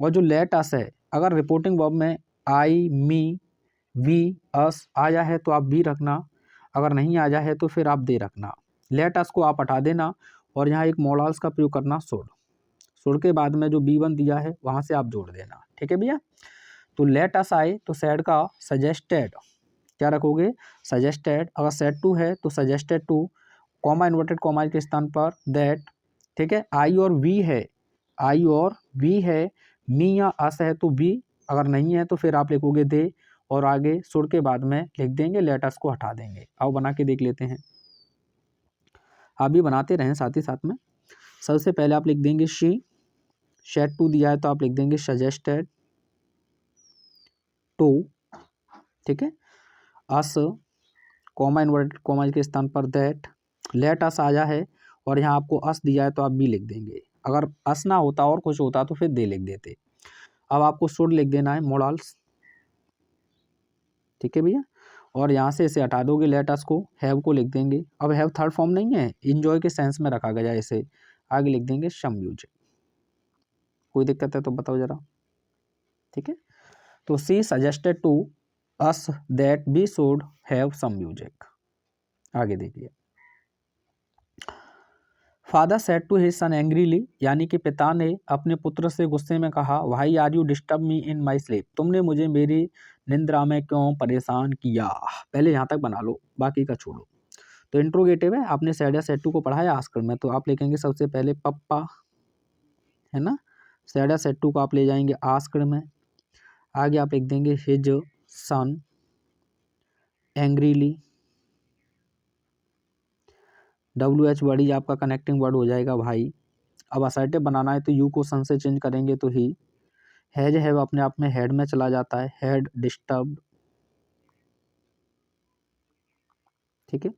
और जो लेट अस है, अगर रिपोर्टिंग वर्ब में आई, मी, वी, अस आया है तो आप बी रखना, अगर नहीं आया है तो फिर आप दे रखना। लेट अस को आप हटा देना और यहाँ एक मोडाल्स का प्रयोग करना, शुड। शुड के बाद में जो B1 दिया है वहाँ से आप जोड़ देना, ठीक है भैया। तो लेट अस आए तो सेड का सजेस्टेड क्या रखोगे? सजेस्टेड। अगर सेड टू है तो suggested to, comma inverted comma के स्थान पर दैट, ठीक है। आई और वी है, मी या अस है तो बी, अगर नहीं है तो फिर आप लिखोगे दे, और आगे सुर के बाद में लिख देंगे, लेटर्स को हटा देंगे। आओ बना के देख लेते हैं, आप भी बनाते रहें साथ ही साथ में। सबसे पहले आप लिख देंगे शी, शेड टू दिया है तो आप लिख देंगे सजेस्टेड टू, ठीक है। अस, कॉमा इन्वर्टेड कॉमा के स्थान पर दैट, लेट अस आया है और यहाँ आपको अस दिया है तो आप बी लिख देंगे। अगर अस ना होता और कुछ होता तो फिर दे लिख देते। अब आपको शुड लिख देना है, मोडाल्स, ठीक है भैया। और यहाँ से इसे हटा दोगे, लेट अस को, हैव को लिख देंगे। अब हैव थर्ड फॉर्म नहीं है, इंजॉय के सेंस में रखा गया इसे, आगे लिख देंगे सम म्यूजिक। कोई दिक्कत है तो बताओ जरा, ठीक है। तो she suggested to us that we should have some music. आगे देखिए, father said to his son angrily, यानी कि पिता ने अपने पुत्र से गुस्से में कहा, why are you disturb me in my sleep, तुमने मुझे मेरी निंद्रा में क्यों परेशान किया। पहले यहाँ तक बना लो, बाकी का छोड़ो। तो इंट्रोगेटिव है, आपने सेड या सेड टू को पढ़ा है आस्कर में, तो आप लिखेंगे सबसे पहले पप्पा, है ना। सेड या सेड टू को आप ले जाएंगे आस्कर में, आगे आप लिख देंगे his son angrily, WH word ही आपका कनेक्टिंग वर्ड हो जाएगा भाई। अब असर्टिव बनाना है तो यू को सन से चेंज करेंगे तो ही। हैज है अपने आप में हेड में चला जाता है, हेड डिस्टर्ब, ठीक है।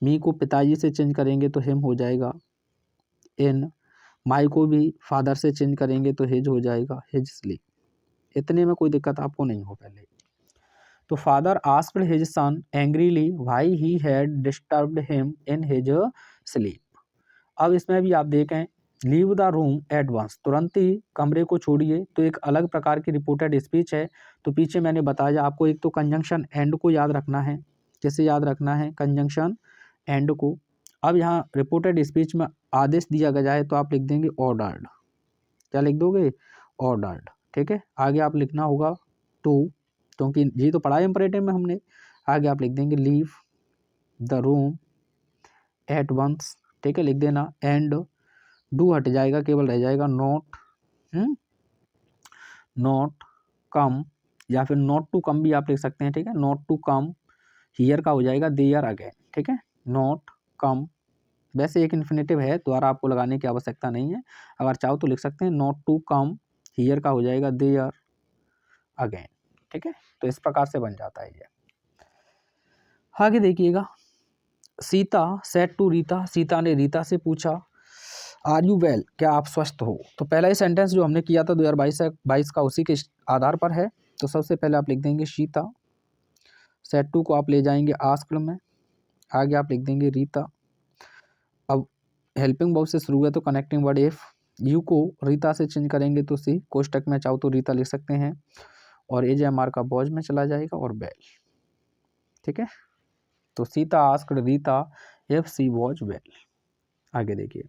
मी को पिताजी से चेंज करेंगे तो हिम हो जाएगा इन। माई को भी फादर से चेंज करेंगे तो हिज हो जाएगा, हिज स्लीप। इतने में कोई दिक्कत आपको नहीं हो पहले। तो father asked his son angrily why he had disturbed him in his sleep. अब इसमें भी आप देखें, leave the room at once, तुरंत ही कमरे को छोड़िए, तो एक अलग प्रकार की रिपोर्टेड स्पीच है। तो पीछे मैंने बताया आपको, एक तो कंजंक्शन एंड को याद रखना है। किसे याद रखना है? कंजंक्शन एंड को। अब यहाँ रिपोर्टेड स्पीच में आदेश दिया गया है तो आप लिख देंगे ऑर्डर्ड। क्या लिख दोगे? ऑर्डर्ड। ठीक है, आगे आप लिखना होगा टू, क्योंकि ये तो पढ़ा है इंपरेटिव में हमने। आगे आप लिख देंगे leave the room at once. ठीक है, लिख देना। एंड डू हट जाएगा, केवल रह जाएगा नॉट, नॉट कम, या फिर नॉट टू कम भी आप लिख सकते हैं। ठीक है, नॉट टू कम हियर का हो जाएगा देयर अगेन। ठीक है, नॉट कम, वैसे एक इन्फिनेटिव है, द्वारा आपको लगाने की आवश्यकता नहीं है, अगर चाहो तो लिख सकते हैं नॉट टू कम हियर का हो जाएगा देयर अगेन। ठीक है, तो इस प्रकार से बन जाता है ये। आगे देखिएगा, सीता सेड टू रीता, सीता ने रीता से पूछा आर यू वेल, क्या आप स्वस्थ हो। तो पहला ही सेंटेंस जो हमने किया था 2022 का, उसी के आधार पर है। तो सबसे पहले आप लिख देंगे सीता, सेड टू को आप ले जाएंगे आस्क्ड में, आगे आप लिख देंगे रीता। अब हेल्पिंग वर्ब से शुरू है तो कनेक्टिंग वर्ड इफ, यू को रीता से चेंज करेंगे तो सी, कोष्टक में चाहो तो रीता लिख सकते हैं, और एजेएमआर का वॉज में चला जाएगा और वेल। ठीक है, तो Sita asked Rita if she was well. आगे देखिए,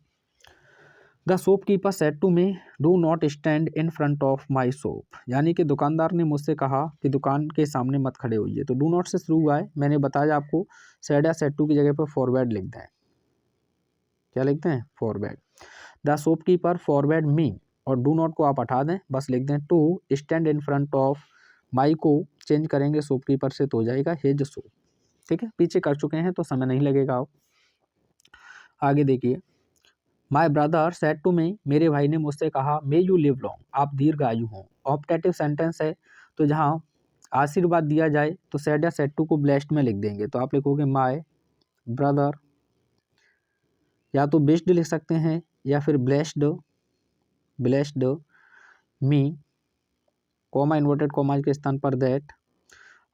the shopkeeper said to me do not stand in front of my shop, यानी कि दुकानदार ने मुझसे कहा कि दुकान के सामने मत खड़े होइए। तो डू नॉट से शुरू हुआ है, मैंने बताया आपको सेड या सेड टू की जगह पर फॉरवर्ड लिख दें। क्या लिखते हैं? फॉरवर्ड। द शॉपकीपर फॉरवर्ड मी, और डू नॉट को आप हटा दें, बस लिख दें to stand in front of, my को चेंज करेंगे शॉपकीपर से तो हो जाएगा हिज शॉप। ठीक है, पीछे कर चुके हैं तो समय नहीं लगेगा। आप आगे देखिए, my brother said to me, मेरे भाई ने मुझसे कहा मे यू लिव लॉन्ग, आप दीर्घायु हों। ऑप्टेटिव सेंटेंस है, तो जहाँ आशीर्वाद दिया जाए तो सेड या सेड टू को ब्लेस्ड में लिख देंगे। तो आप लिखोगे माई ब्रदर, या तो बेस्ड लिख सकते हैं या फिर blessed, blessed me, comma inverted comma के स्थान पर दैट।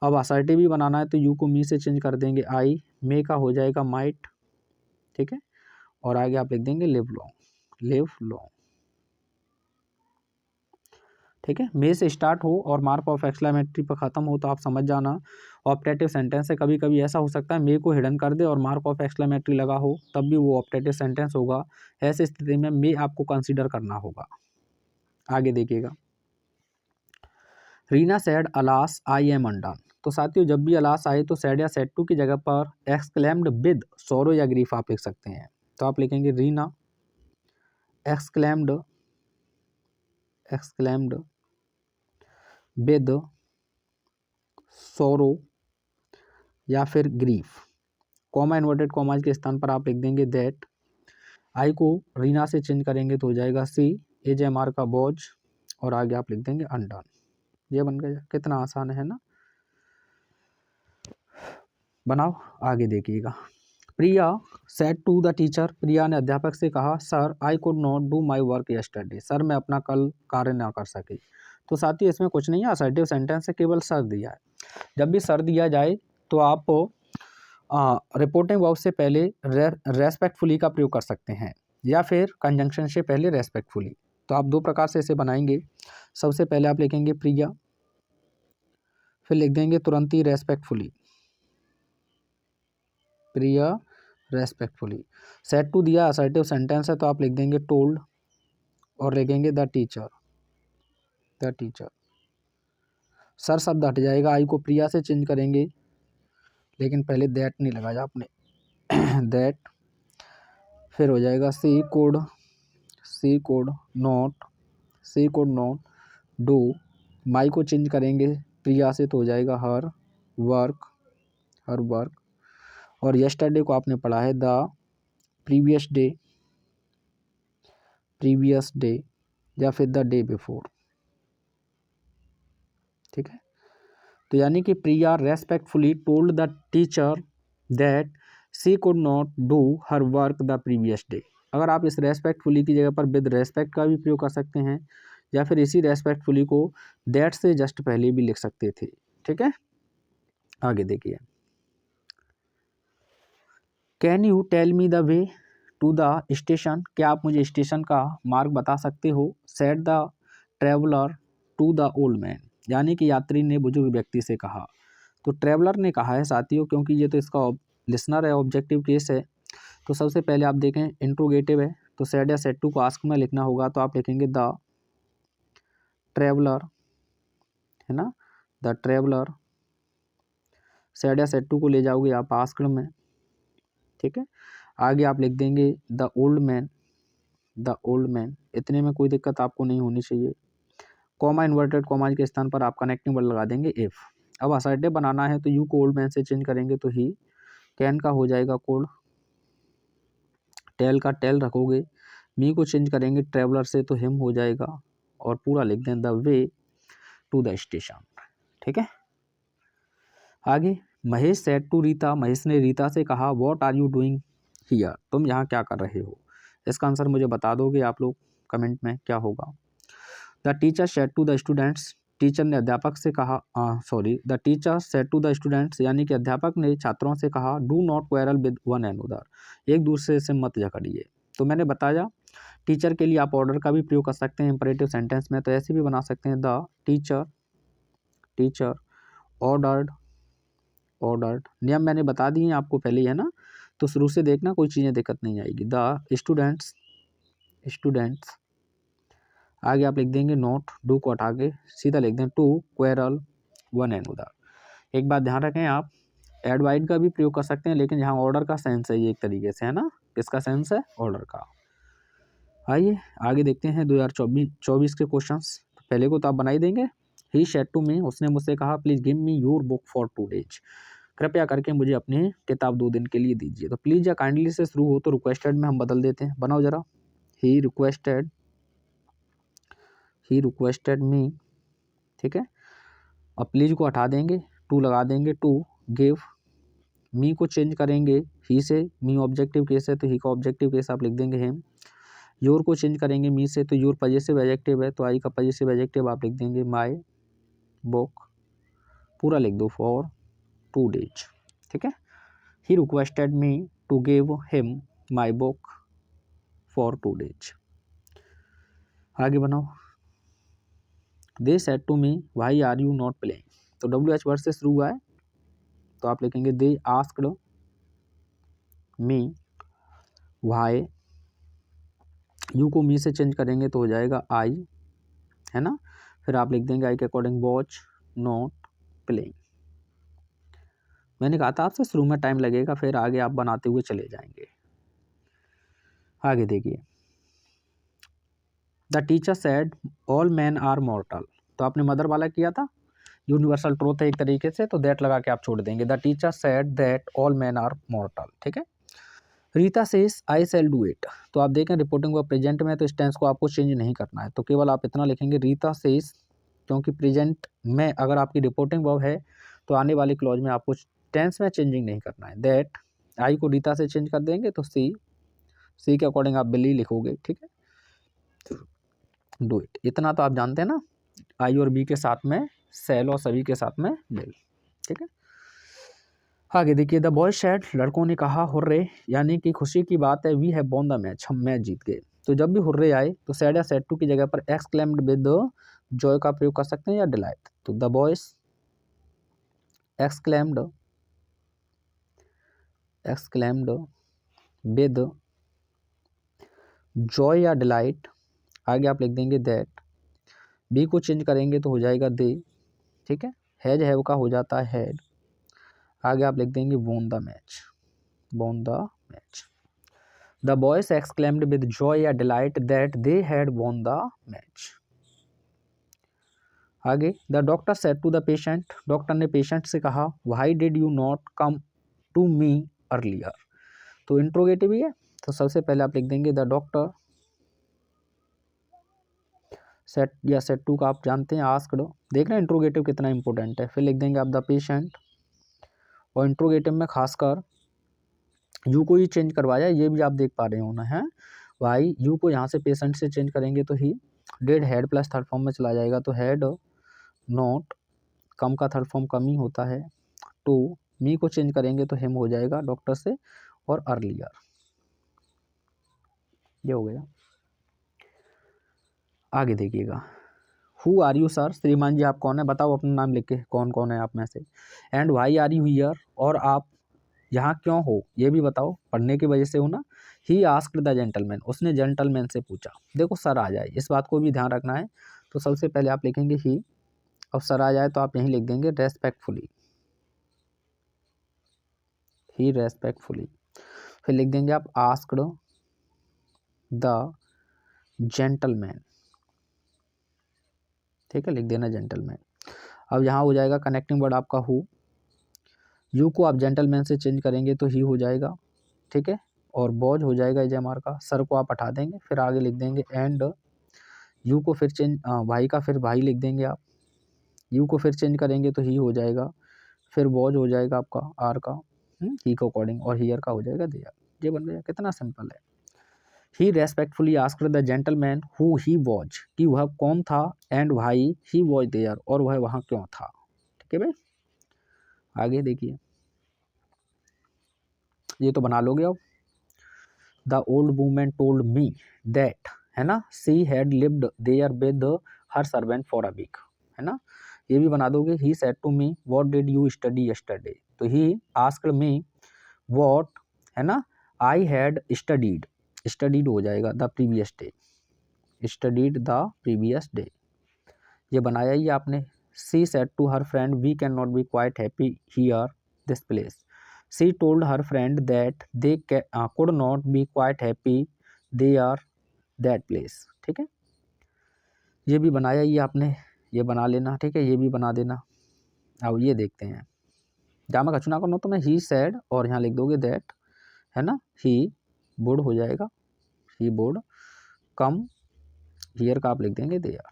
अब असर्टिव भी बनाना है तो यू को मी से चेंज कर देंगे आई, मे का हो जाएगा माइट। ठीक है, और आगे आप लिख देंगे लिव लॉन्ग, लिव लॉन्ग। ठीक है, मे से स्टार्ट हो और मार्क ऑफ एक्सक्लेमेटरी पर खत्म हो तो आप समझ जाना ऑप्टेटिव सेंटेंस है। कभी कभी ऐसा हो सकता है मे को हिडन कर दे और मार्क ऑफ एक्सक्लेमेटरी लगा हो, तब भी वो ऑप्टेटिव सेंटेंस होगा। ऐसी स्थिति में मे आपको कंसीडर करना होगा। आगे देखिएगा, Reena sad alas I am undone. तो साथियों, जब भी अलास आए तो सैड या सैड टू की जगह पर एक्सक्लेम्ड विद सोरो या ग्रीफ आप लिख सकते हैं। तो आप लिखेंगे रीना एक्सक्लेम्ड, एक्सक्लेम्ड विद सोरो या फिर ग्रीफ, कॉमा इन्वर्टेड कॉमा के स्थान पर आप लिख देंगे दैट। आई को रीना से चेंज करेंगे तो हो जाएगा सी, एजेएमआर का बोझ, और आगे आप लिख देंगे अनडन। ये बन गया, कितना आसान है ना। बनाओ, आगे देखिएगा, प्रिया सेड टू द टीचर, प्रिया ने अध्यापक से कहा sir I could not do my work yesterday, sir मैं अपना कल कार्य ना कर सकी। तो साथियों, इसमें कुछ नहीं है, असर्टिव सेंटेंस है, केवल सर दिया है। जब भी सर दिया जाए तो आप रिपोर्टिंग वर्ब से पहले रेस्पेक्टफुली का प्रयोग कर सकते हैं, या फिर कंजंक्शन से पहले रेस्पेक्टफुली। तो आप दो प्रकार से इसे बनाएंगे। सबसे पहले आप लिखेंगे प्रिया, फिर लिख देंगे तुरंत ही respectfully, Priya respectfully. Said to दिया, असर्टिव सेंटेंस है, तो आप लिख देंगे टोल्ड और लिखेंगे the teacher, the teacher. Sir शब्द हट जाएगा, आई को प्रिया से चेंज करेंगे, लेकिन पहले दैट नहीं लगाया आपने, दैट। फिर हो जाएगा she could, she could not, she could not do, my को चेंज करेंगे प्रिया से तो हो जाएगा हर वर्क, हर वर्क। और यस्टरडे को आपने पढ़ा है the previous day, previous day, या फिर द डे बिफोर। ठीक है, तो यानी कि Priya respectfully told the teacher that she could not do her work the previous day. अगर आप इस रेस्पेक्टफुली की जगह पर विद रेस्पेक्ट का भी प्रयोग कर सकते हैं, या फिर इसी रेस्पेक्टफुली को दैट से जस्ट पहले भी लिख सकते थे। ठीक है, आगे देखिए, can you tell me the way to the station, क्या आप मुझे स्टेशन का मार्ग बता सकते हो। Said the traveller to the old man, यानी कि यात्री ने बुजुर्ग व्यक्ति से कहा। तो ट्रेवलर ने कहा है साथियों, क्योंकि ये तो इसका लिसनर है, ऑब्जेक्टिव केस है। तो सबसे पहले आप देखें इंट्रोगेटिव है, तो सेड या सेड टू को आस्क में लिखना होगा, तो आप लिखेंगे द ट्रेवलर, है ना, द ट्रेवलर। सेड या सेड टू को ले जाओगे आप आस्क में। ठीक है, आगे आप लिख देंगे the old man, the old man. इतने में कोई दिक्कत आपको नहीं होनी चाहिए। कॉमा इन्वर्टेड कॉमा के स्थान पर आप कनेक्टिंग वर्ड लगा देंगे इफ। अब असर्टिव बनाना है तो यू को ओल्ड मैन से चेंज करेंगे तो ही, कैन का हो जाएगा कोड, टेल का टेल रखोगे, मी को चेंज करेंगे ट्रेवलर से तो हिम हो जाएगा, और पूरा लिख दें the way to the station. ठीक है, आगे महेश सेड टू रीता, महेश ने रीता से कहा what are you doing here, तुम यहाँ क्या कर रहे हो। इसका आंसर मुझे बता दोगे आप लोग कमेंट में, क्या होगा। The teacher said to the students, teacher ने अध्यापक से कहा, the teacher said to the students, यानी कि अध्यापक ने छात्रों से कहा do not quarrel with one another, एक दूसरे से मत झगड़िए। तो मैंने बताया टीचर के लिए आप ऑर्डर का भी प्रयोग कर सकते हैं इंपरेटिव सेंटेंस में, तो ऐसे भी बना सकते हैं द टीचर ऑर्डर्ड, नियम मैंने बता दिए हैं आपको पहले ही, है ना, तो शुरू से देखना, कोई चीज़ें दिक्कत नहीं आएगी। द स्टूडेंट्स, आगे आप लिख देंगे नोट, डू को हटा के सीधा लिख दें टू क्वेरल वन अनदर। एक बात ध्यान रखें, आप एडवाइड का भी प्रयोग कर सकते हैं, लेकिन यहाँ ऑर्डर का सेंस है ये एक तरीके से, है ना, किसका सेंस है, ऑर्डर का। आइए आगे देखते हैं 2024 के क्वेश्चंस। पहले को तो आप बना ही देंगे। ही सेड टू मी, उसने मुझसे कहा please give me your book for 2 days, कृपया करके मुझे अपनी किताब 2 दिन के लिए दीजिए। तो प्लीज़ या काइंडली से शुरू हो तो रिक्वेस्टेड में हम बदल देते हैं, बनाओ जरा। ही रिक्वेस्टेड मी, ठीक है, अब प्लीज को हटा देंगे, टू लगा देंगे, टू गिव, मी को चेंज करेंगे ही से, मी ऑब्जेक्टिव केस है तो ही का ऑब्जेक्टिव केस आप लिख देंगे हिम। योर को चेंज करेंगे मी से, तो योर पजेसिव एडजेक्टिव है तो आई का पजेसिव एडजेक्टिव आप लिख देंगे माई बुक, पूरा लिख दो फॉर 2 डेज। ठीक है, he requested me to give him my book for 2 days. आगे बनाओ। They said to me why are you not playing, तो WH वर्ड से शुरू हुआ है तो आप लिखेंगे they asked me why, you को मी से चेंज करेंगे तो हो जाएगा आई, है ना, फिर आप लिख देंगे आई के अकॉर्डिंग वॉच नॉट प्लेइंग। मैंने कहा था आपसे शुरू में टाइम लगेगा, फिर आगे आप बनाते हुए चले जाएंगे। आगे देखिए, the teacher said all man are mortal, तो आपने मदर वाला किया था, यूनिवर्सल ट्रूथ है एक तरीके से, तो दैट लगा के आप छोड़ देंगे। The teacher said that all man are mortal. ठीक है, Rita says I shall do it, तो आप देखें रिपोर्टिंग वर्ब प्रेजेंट में, तो इस टेंस को आपको चेंज नहीं करना है, तो केवल आप इतना लिखेंगे रीता सेज, क्योंकि प्रेजेंट में अगर आपकी रिपोर्टिंग वर्ब है तो आने वाले क्लॉज में आपको टेंस में चेंजिंग नहीं करना है। दैट आई को रीता से चेंज कर देंगे तो सी के अकॉर्डिंग आप बिली लिखोगे। ठीक है, डू इट, इतना तो आप जानते हैं ना, आई और बी के साथ में सेल और सभी के साथ में बिल। ठीक है, आगे देखिए, द बॉय सेड, लड़कों ने कहा हुर्रे, यानी कि खुशी की बात है, we have won the match, हम मैच जीत गए। तो जब भी हुर्रे आए तो सेड या सेड टू की जगह पर एक्सक्लेम्ड विद जॉय का प्रयोग कर सकते हैं या डिलाइट। तो the boys exclaimed with joy या डिलाइट, आगे आप लिख देंगे दैट, बी को चेंज करेंगे तो हो जाएगा दे। ठीक है, हैज हैव का हो जाता है हैड, आगे आप लिख देंगे won the match, the boys exclaimed with joy या delight that they had won the match. आगे, the doctor said to the patient, doctor ने पेशेंट से कहा why did you not come to me earlier, तो interrogative ही है, तो सबसे पहले आप लिख देंगे द डॉक्टर, सेट या सेट टू का आप जानते हैं आस्क्ड, देख रहे हैं इंट्रोगेटिव कितना इंपॉर्टेंट है। फिर लिख देंगे आप द पेशेंट, और इंट्रोगेटिव में खासकर यू को ही चेंज करवाया, ये भी आप देख पा रहे हो ना, है, वाई यू को यहाँ से पेशेंट से चेंज करेंगे तो ही, did had plus third form में चला जाएगा तो हैड नॉट, कम का थर्ड फॉर्म कम ही होता है, टू मी को चेंज करेंगे तो हिम हो जाएगा डॉक्टर से, और अर्लियर, ये हो गया। आगे देखिएगा, हु आर यू सर, श्रीमान जी आप कौन है, बताओ अपना नाम लिख के कौन कौन है आप में से, and why are you here, और आप यहाँ क्यों हो ये भी बताओ, पढ़ने की वजह से हो ना। ही आस्क्ड द जेंटलमैन, उसने जेंटलमैन से पूछा, देखो सर आ जाए इस बात को भी ध्यान रखना है, तो सबसे पहले आप लिखेंगे ही, और सर आ जाए तो आप यहीं लिख देंगे रेस्पेक्टफुली, ही रेस्पेक्टफुली, फिर लिख देंगे आप आस्क्ड द जेंटलमैन, ठीक है लिख देना जेंटलमैन। अब यहाँ हो जाएगा कनेक्टिंग वर्ड आपका हु, यू को आप जेंटलमैन से चेंज करेंगे तो ही हो जाएगा, ठीक है, और बॉज हो जाएगा एजेमार का, सर को आप हटा देंगे, फिर आगे लिख देंगे एंड यू को फिर चेंज, भाई का फिर भाई लिख देंगे आप, यू को फिर चेंज करेंगे तो ही हो जाएगा, फिर बॉज हो जाएगा आपका आर का, ही के अकॉर्डिंग, और हियर का हो जाएगा देयर, ये बन गया, कितना सिंपल है। He respectfully asked the gentleman who he was, कि वह कौन था, एंड भाई ही वॉज देयर, और वह वहाँ क्यों था, ठीक है भाई। आगे देखिए, ये तो बना लोगे अब, the old woman told me that, है ना, she had lived there with her servant for a week, है ना, ये भी बना दोगे, he said to me what did you study yesterday, तो ही आस्क्ड मी व्हाट, है ना, आई हैड स्टडीड, स्टडीड हो जाएगा the previous day, studied the previous day, ये बनाया ही आपने। She said to her friend we can not be quite happy here this place, she told her friend that they could not be quite happy they are that place, ठीक है, ये भी बनाया ही आपने, ये बना लेना, ठीक है, ये भी बना देना। अब ये देखते हैं, जहाँ मैं कचुना करना तो मैं ही सैड और यहाँ लिख दोगे दैट, है ना, ही वुड हो जाएगा, ही वुड कम, हियर का आप लिख देंगे दे आर,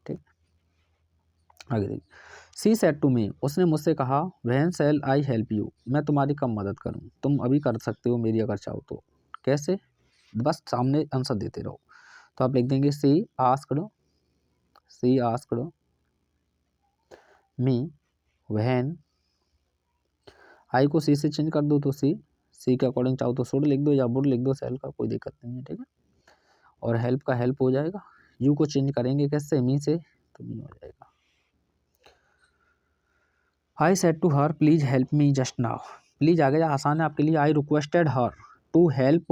ठीक। आगे देखिए, सी सेड टू मी, उसने मुझसे कहा when shall I help you, मैं तुम्हारी कब मदद करूँ, तुम अभी कर सकते हो मेरी अगर चाहो तो, कैसे, बस सामने आंसर देते रहो, तो आप लिख देंगे सी आस्क्ड मी व्हेन, आई को सी से चेंज कर दो तो सी के अकॉर्डिंग चाहो तो शुड लिख दो या वुड लिख दो, सेल का कोई दिक्कत नहीं है, ठीक है, और हेल्प का हेल्प हो जाएगा, यू को चेंज करेंगे कैसे, मी से, तो मी हो जाएगा। I said to her please help me just now, please आ गया, आसान है आपके लिए, I requested her to help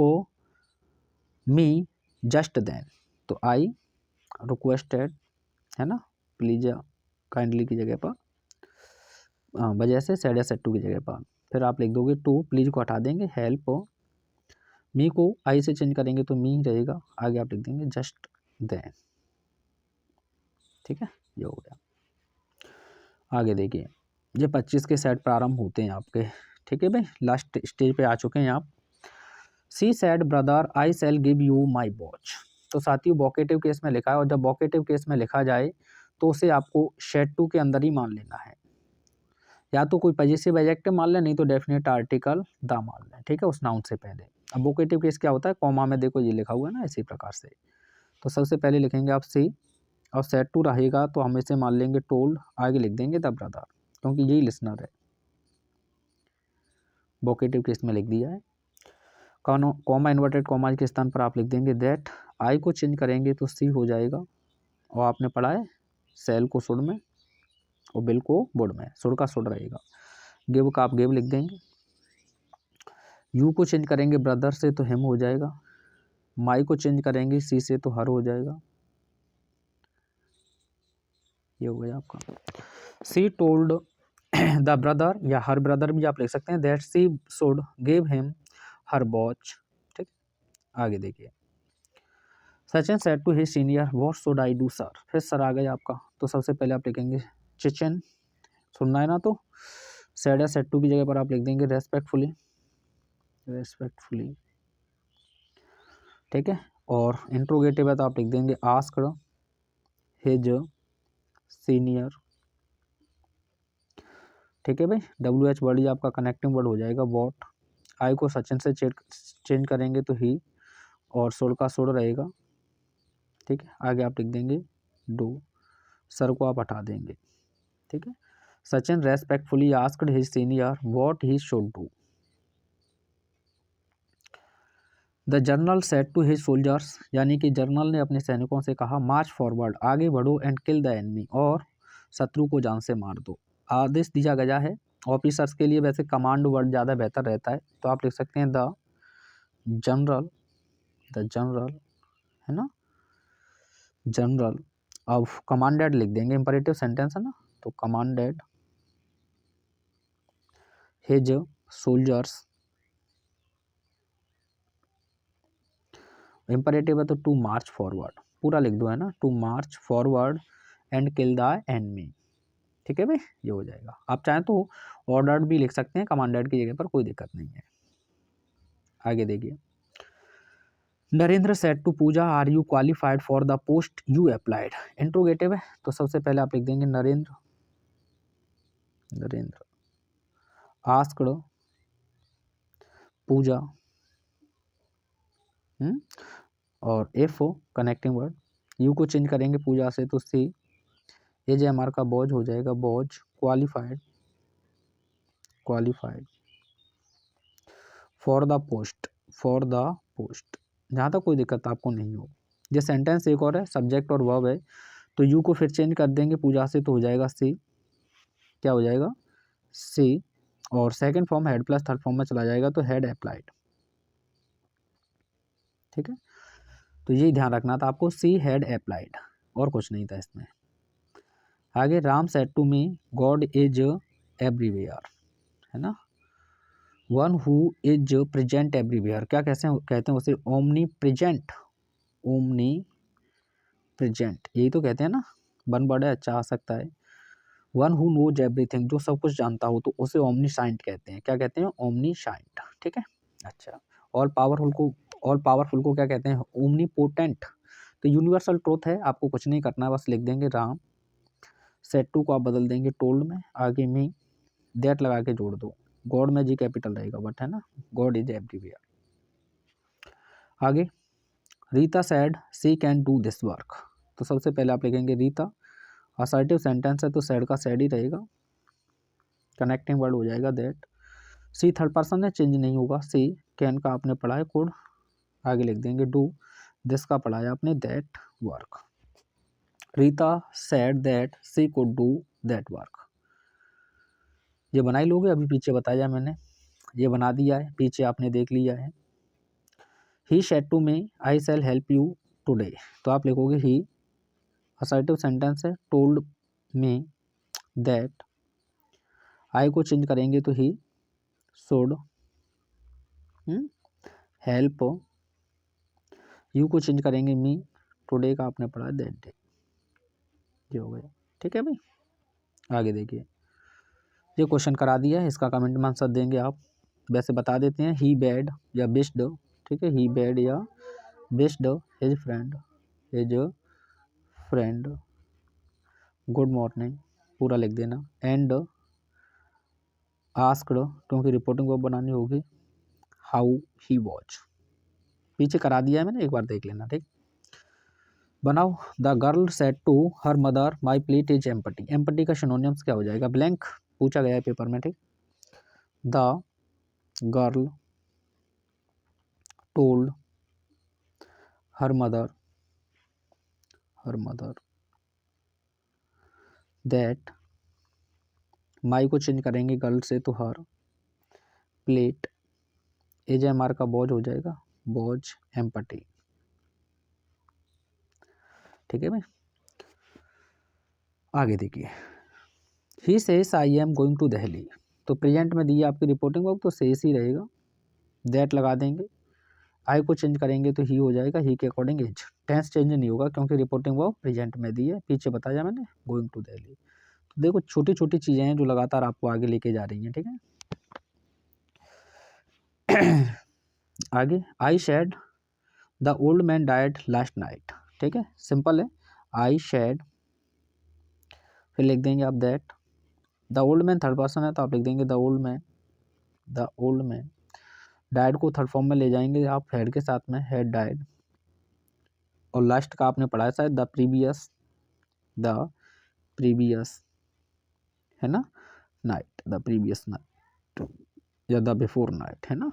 me just then, तो आई रिक्वेस्टेड, है ना, प्लीज काइंडली की जगह पर, वजह से सेड या सेड टू की जगह पर, फिर आप लिख दोगे टू, प्लीज को हटा देंगे, हेल्प मी को आई से चेंज करेंगे तो मी रहेगा, आगे आप लिख देंगे जस्ट देन, ठीक है, ये हो गया। आगे देखिए, ये 25 के सेट प्रारंभ होते हैं आपके, ठीक है भाई, लास्ट स्टेज पे आ चुके हैं आप। She said brother I shall give you my watch, तो साथियों वोकेटिव केस में लिखा है, और जब वोकेटिव केस में लिखा जाए तो उसे आपको शेड टू के अंदर ही मान लेना है, या तो कोई पॉजिटिव एडजेक्टिव मान लें, नहीं तो डेफिनेट आर्टिकल द मान लें, ठीक है, उस नाउन से पहले। अब वोकेटिव केस क्या होता है, कॉमा में देखो ये लिखा हुआ है ना, इसी प्रकार से, तो सबसे पहले लिखेंगे आप सी, और सेड टू रहेगा तो हम इसे मान लेंगे टोल्ड, आगे लिख देंगे द ब्रदर, क्योंकि यही लिसनर है, वोकेटिव केस में लिख दिया है। कॉमा इन्वर्टेड कॉमा के स्थान पर आप लिख देंगे दैट, आई को चेंज करेंगे तो सी हो जाएगा, और आपने पढ़ा है सेल को शुड में और बिल को वुड में, शुड का शुड रहेगा, गिव का आप गिव लिख देंगे, यू को चेंज करेंगे ब्रदर से तो हिम हो जाएगा, माई को चेंज करेंगे सी से तो हर हो जाएगा, ये हो गया आपका। सी टोल्ड द ब्रदर या हर ब्रदर भी आप लिख सकते हैं, that she should give him her watch, ठीक। आगे देखिए, Sachin said to his senior what should I do sir, फिर सर आ गया आपका, तो सबसे पहले आप लिखेंगे चिचन, सुनना है ना, तो सेड या सेड टू की जगह पर आप लिख देंगे रेस्पेक्टफुली, ठीक है, और इंट्रोगेटिव है तो आप लिख देंगे आस्क्ड हिज सीनियर, ठीक है भाई, डब्ल्यू एच वर्ड ही आपका कनेक्टिंग वर्ड हो जाएगा व्हाट, आई को सचिन से चेंज करेंगे तो ही, और शुड का शुड रहेगा, ठीक है। आगे आप लिख देंगे डू, सर को आप हटा देंगे, ठीक है। Sachin respectfully asked his senior what he should do. The general said to his soldiers, यानी कि जनरल ने अपने सैनिकों से कहा मार्च फॉरवर्ड, आगे बढ़ो, एंड किल द एनिमी, और शत्रु को जान से मार दो। आदेश दिया गया है। ऑफिसर्स के लिए वैसे कमांड वर्ड ज़्यादा बेहतर रहता है, तो आप लिख सकते हैं द जनरल, है ना, जनरल। अब कमांडेड लिख देंगे, इंपरेटिव सेंटेंस है ना, तो कमांडेड हिज सोल्जर्स, इंपरेटिव है तो टू मार्च फॉरवर्ड, पूरा लिख दो, है ना, to march forward and kill the enemy, ठीक है भाई, ये हो जाएगा। आप चाहें तो ऑर्डर्ड भी लिख सकते हैं कमांडेड की जगह पर, कोई दिक्कत नहीं है। आगे देखिए, Narendra said to Pooja are you qualified for the post you applied, interrogative है, तो सबसे पहले आप लिख देंगे नरेंद्र आस्क्ड पूजा, और एफ हो कनेक्टिंग वर्ड, यू को चेंज करेंगे पूजा से तो सी, ए जे एम आर का बोझ हो जाएगा बोझ, क्वालिफाइड फॉर द पोस्ट, जहाँ तक कोई दिक्कत आपको नहीं हो। ये सेंटेंस एक और है, सब्जेक्ट और वर्ब है, तो यू को फिर चेंज कर देंगे पूजा से, तो हो जाएगा सी, क्या हो जाएगा सी, और second form head plus third form में चला जाएगा तो हेड अप्लाइड, ठीक है। तो यही ध्यान रखना था आपको, सी हेड अप्लाइड, और कुछ नहीं था इसमें। आगे, Ram said to me God is everywhere, है ना, one who is present everywhere, क्या कहते हैं उसे, ओमनी प्रेजेंट, यही तो कहते हैं ना, वन वर्ड है, अच्छा आ सकता है। वन हु नोज एवरीथिंग, जो सब कुछ जानता हो, तो उसे ओमनीसाइंट कहते हैं, क्या कहते हैं, ओमनीसाइंट, ठीक है। अच्छा, ऑल पावरफुल को क्या कहते हैं, ओमनीपोटेंट। तो यूनिवर्सल ट्रूथ है, आपको कुछ नहीं करना है, बस लिख देंगे राम, सेड टू को आप बदल देंगे टोल्ड में, आगे मी, दैट लगा के जोड़ दो, गॉड में जी कैपिटल रहेगा बट, है ना, गॉड इज एवरीवेयर। आगे, Rita said she can do this work, तो सबसे पहले आप लिखेंगे रीता, असर्टिव सेंटेंस है तो सैड का सैड ही रहेगा, कनेक्टिंग वर्ड हो जाएगा दैट, सी थर्ड पर्सन है, चेंज नहीं होगा, सी कैन का आपने पढ़ा है कोड, आगे लिख देंगे डू, दिस का पढ़ा है आपने that work, Rita said that she could do that work. ये बनाई लोगे, अभी पीछे बताया मैंने, ये बना दिया है, पीछे आपने देख लिया है। He said to me I shall help you today, तो आप लिखोगे ही, असर्टिव सेंटेंस है, टोल्ड मी दैट, आई को चेंज करेंगे तो ही शुड हेल्प, यू को चेंज करेंगे मी, टुडे का आपने पढ़ा दैट डे, ये हो गया, ठीक है भाई। आगे देखिए, ये क्वेश्चन करा दिया है, इसका कमेंट में आंसर देंगे आप, वैसे बता देते हैं, ही बैड या बिस्ड, ठीक है, ही बैड या बिस्ड हिज फ्रेंड गुड मॉर्निंग, पूरा लिख देना, एंड आस्क्ड, क्योंकि रिपोर्टिंग वो बनानी होगी, हाउ ही वॉच, पीछे करा दिया है मैंने, एक बार देख लेना, ठीक। बनाओ, the girl said to her mother my plate is empty, empty का सिनोनिम्स क्या हो जाएगा, ब्लैंक, पूछा गया है पेपर में, ठीक। The girl told her mother that, my को चेंज करेंगे गर्ल से तो her, plate, is am are का बोझ हो जाएगा बोझ, एम्पटी, ठीक है भाई। आगे देखिए, he says I am going to Delhi, तो प्रेजेंट में दी है आपकी रिपोर्टिंग वर्ब, तो सेज ही रहेगा, दैट लगा देंगे, आई को चेंज करेंगे तो ही हो जाएगा, ही के अकॉर्डिंग इज, टेंस चेंज नहीं होगा क्योंकि रिपोर्टिंग वर्ब प्रेजेंट में दी है, पीछे बताया मैंने, गोइंग टू दिल्ली। तो देखो, छोटी छोटी चीज़ें हैं जो लगातार आपको आगे लेके जा रही हैं, ठीक है। आगे, I said the old man died last night, ठीक है, सिंपल है, आई शेड, फिर लिख देंगे आप that, the old man third person है तो आप लिख देंगे द ओल्ड मैन डाइड को थर्ड फॉर्म में ले जाएंगे आप हैड के साथ में, हैड डाइड। और लास्ट का आपने पढ़ा है शायद द प्रीवियस है ना नाइट, द प्रीवियस नाइट या द बिफोर नाइट, है ना।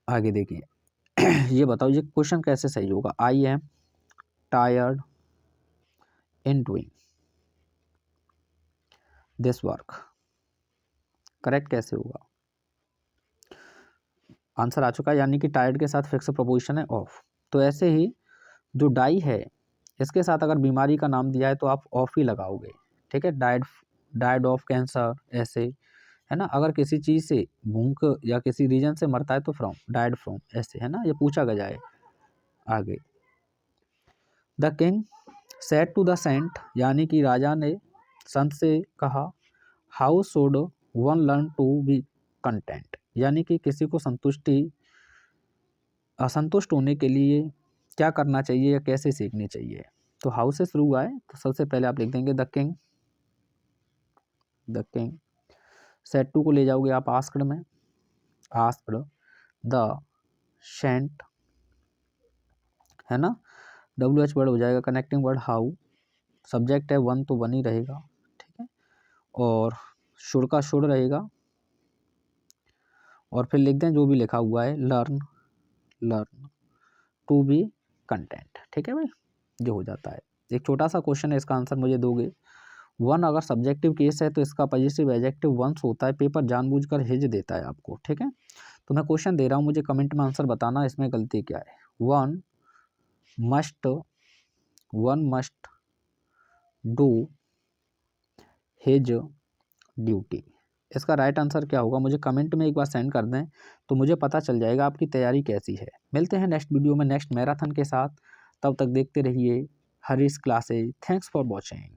आगे देखिए ये बताओ ये क्वेश्चन कैसे सही होगा। I am tired in doing this work, correct कैसे होगा। आंसर आ चुका है, यानी कि टायर्ड के साथ फिक्स प्रपोजिशन है ऑफ। तो ऐसे ही जो डाई है इसके साथ अगर बीमारी का नाम दिया है तो आप ऑफ ही लगाओगे, ठीक है। डाइड ऑफ कैंसर ऐसे, है ना। अगर किसी चीज़ से भूख या किसी रीजन से मरता है तो फ्रॉम, डाइड फ्रॉम ऐसे, है ना। ये पूछा गया है। आगे the king said to the saint, यानी कि राजा ने संत से कहा, how should one learn to be content, यानी कि किसी को असंतुष्ट होने के लिए क्या करना चाहिए या कैसे सीखनी चाहिए। तो हाउ से शुरू हुआ है, तो सबसे पहले आप लिख देंगे द किंग सेड टू को ले जाओगे आप आस्क्ड में, आस्क्ड द सेंट, है ना। WH वर्ड हो जाएगा, कनेक्टिंग वर्ड हाउ, सब्जेक्ट है वन तो वन ही रहेगा, ठीक है। और शुड का शुड रहेगा, और फिर लिख दें जो भी लिखा हुआ है लर्न टू बी कंटेंट, ठीक है भाई, जो हो जाता है। एक छोटा सा क्वेश्चन है, इसका आंसर मुझे दोगे। वन अगर सब्जेक्टिव केस है तो इसका पॉजिटिव एडजेक्टिव वंस होता है, पेपर जानबूझकर हिज देता है आपको, ठीक है। तो मैं क्वेश्चन दे रहा हूँ, मुझे कमेंट में आंसर बताना इसमें गलती क्या है। One must do his duty, इसका राइट आंसर क्या होगा मुझे कमेंट में एक बार सेंड कर दें, तो मुझे पता चल जाएगा आपकी तैयारी कैसी है। मिलते हैं नेक्स्ट वीडियो में नेक्स्ट मैराथन के साथ, तब तक देखते रहिए Harish classes. Thanks for watching.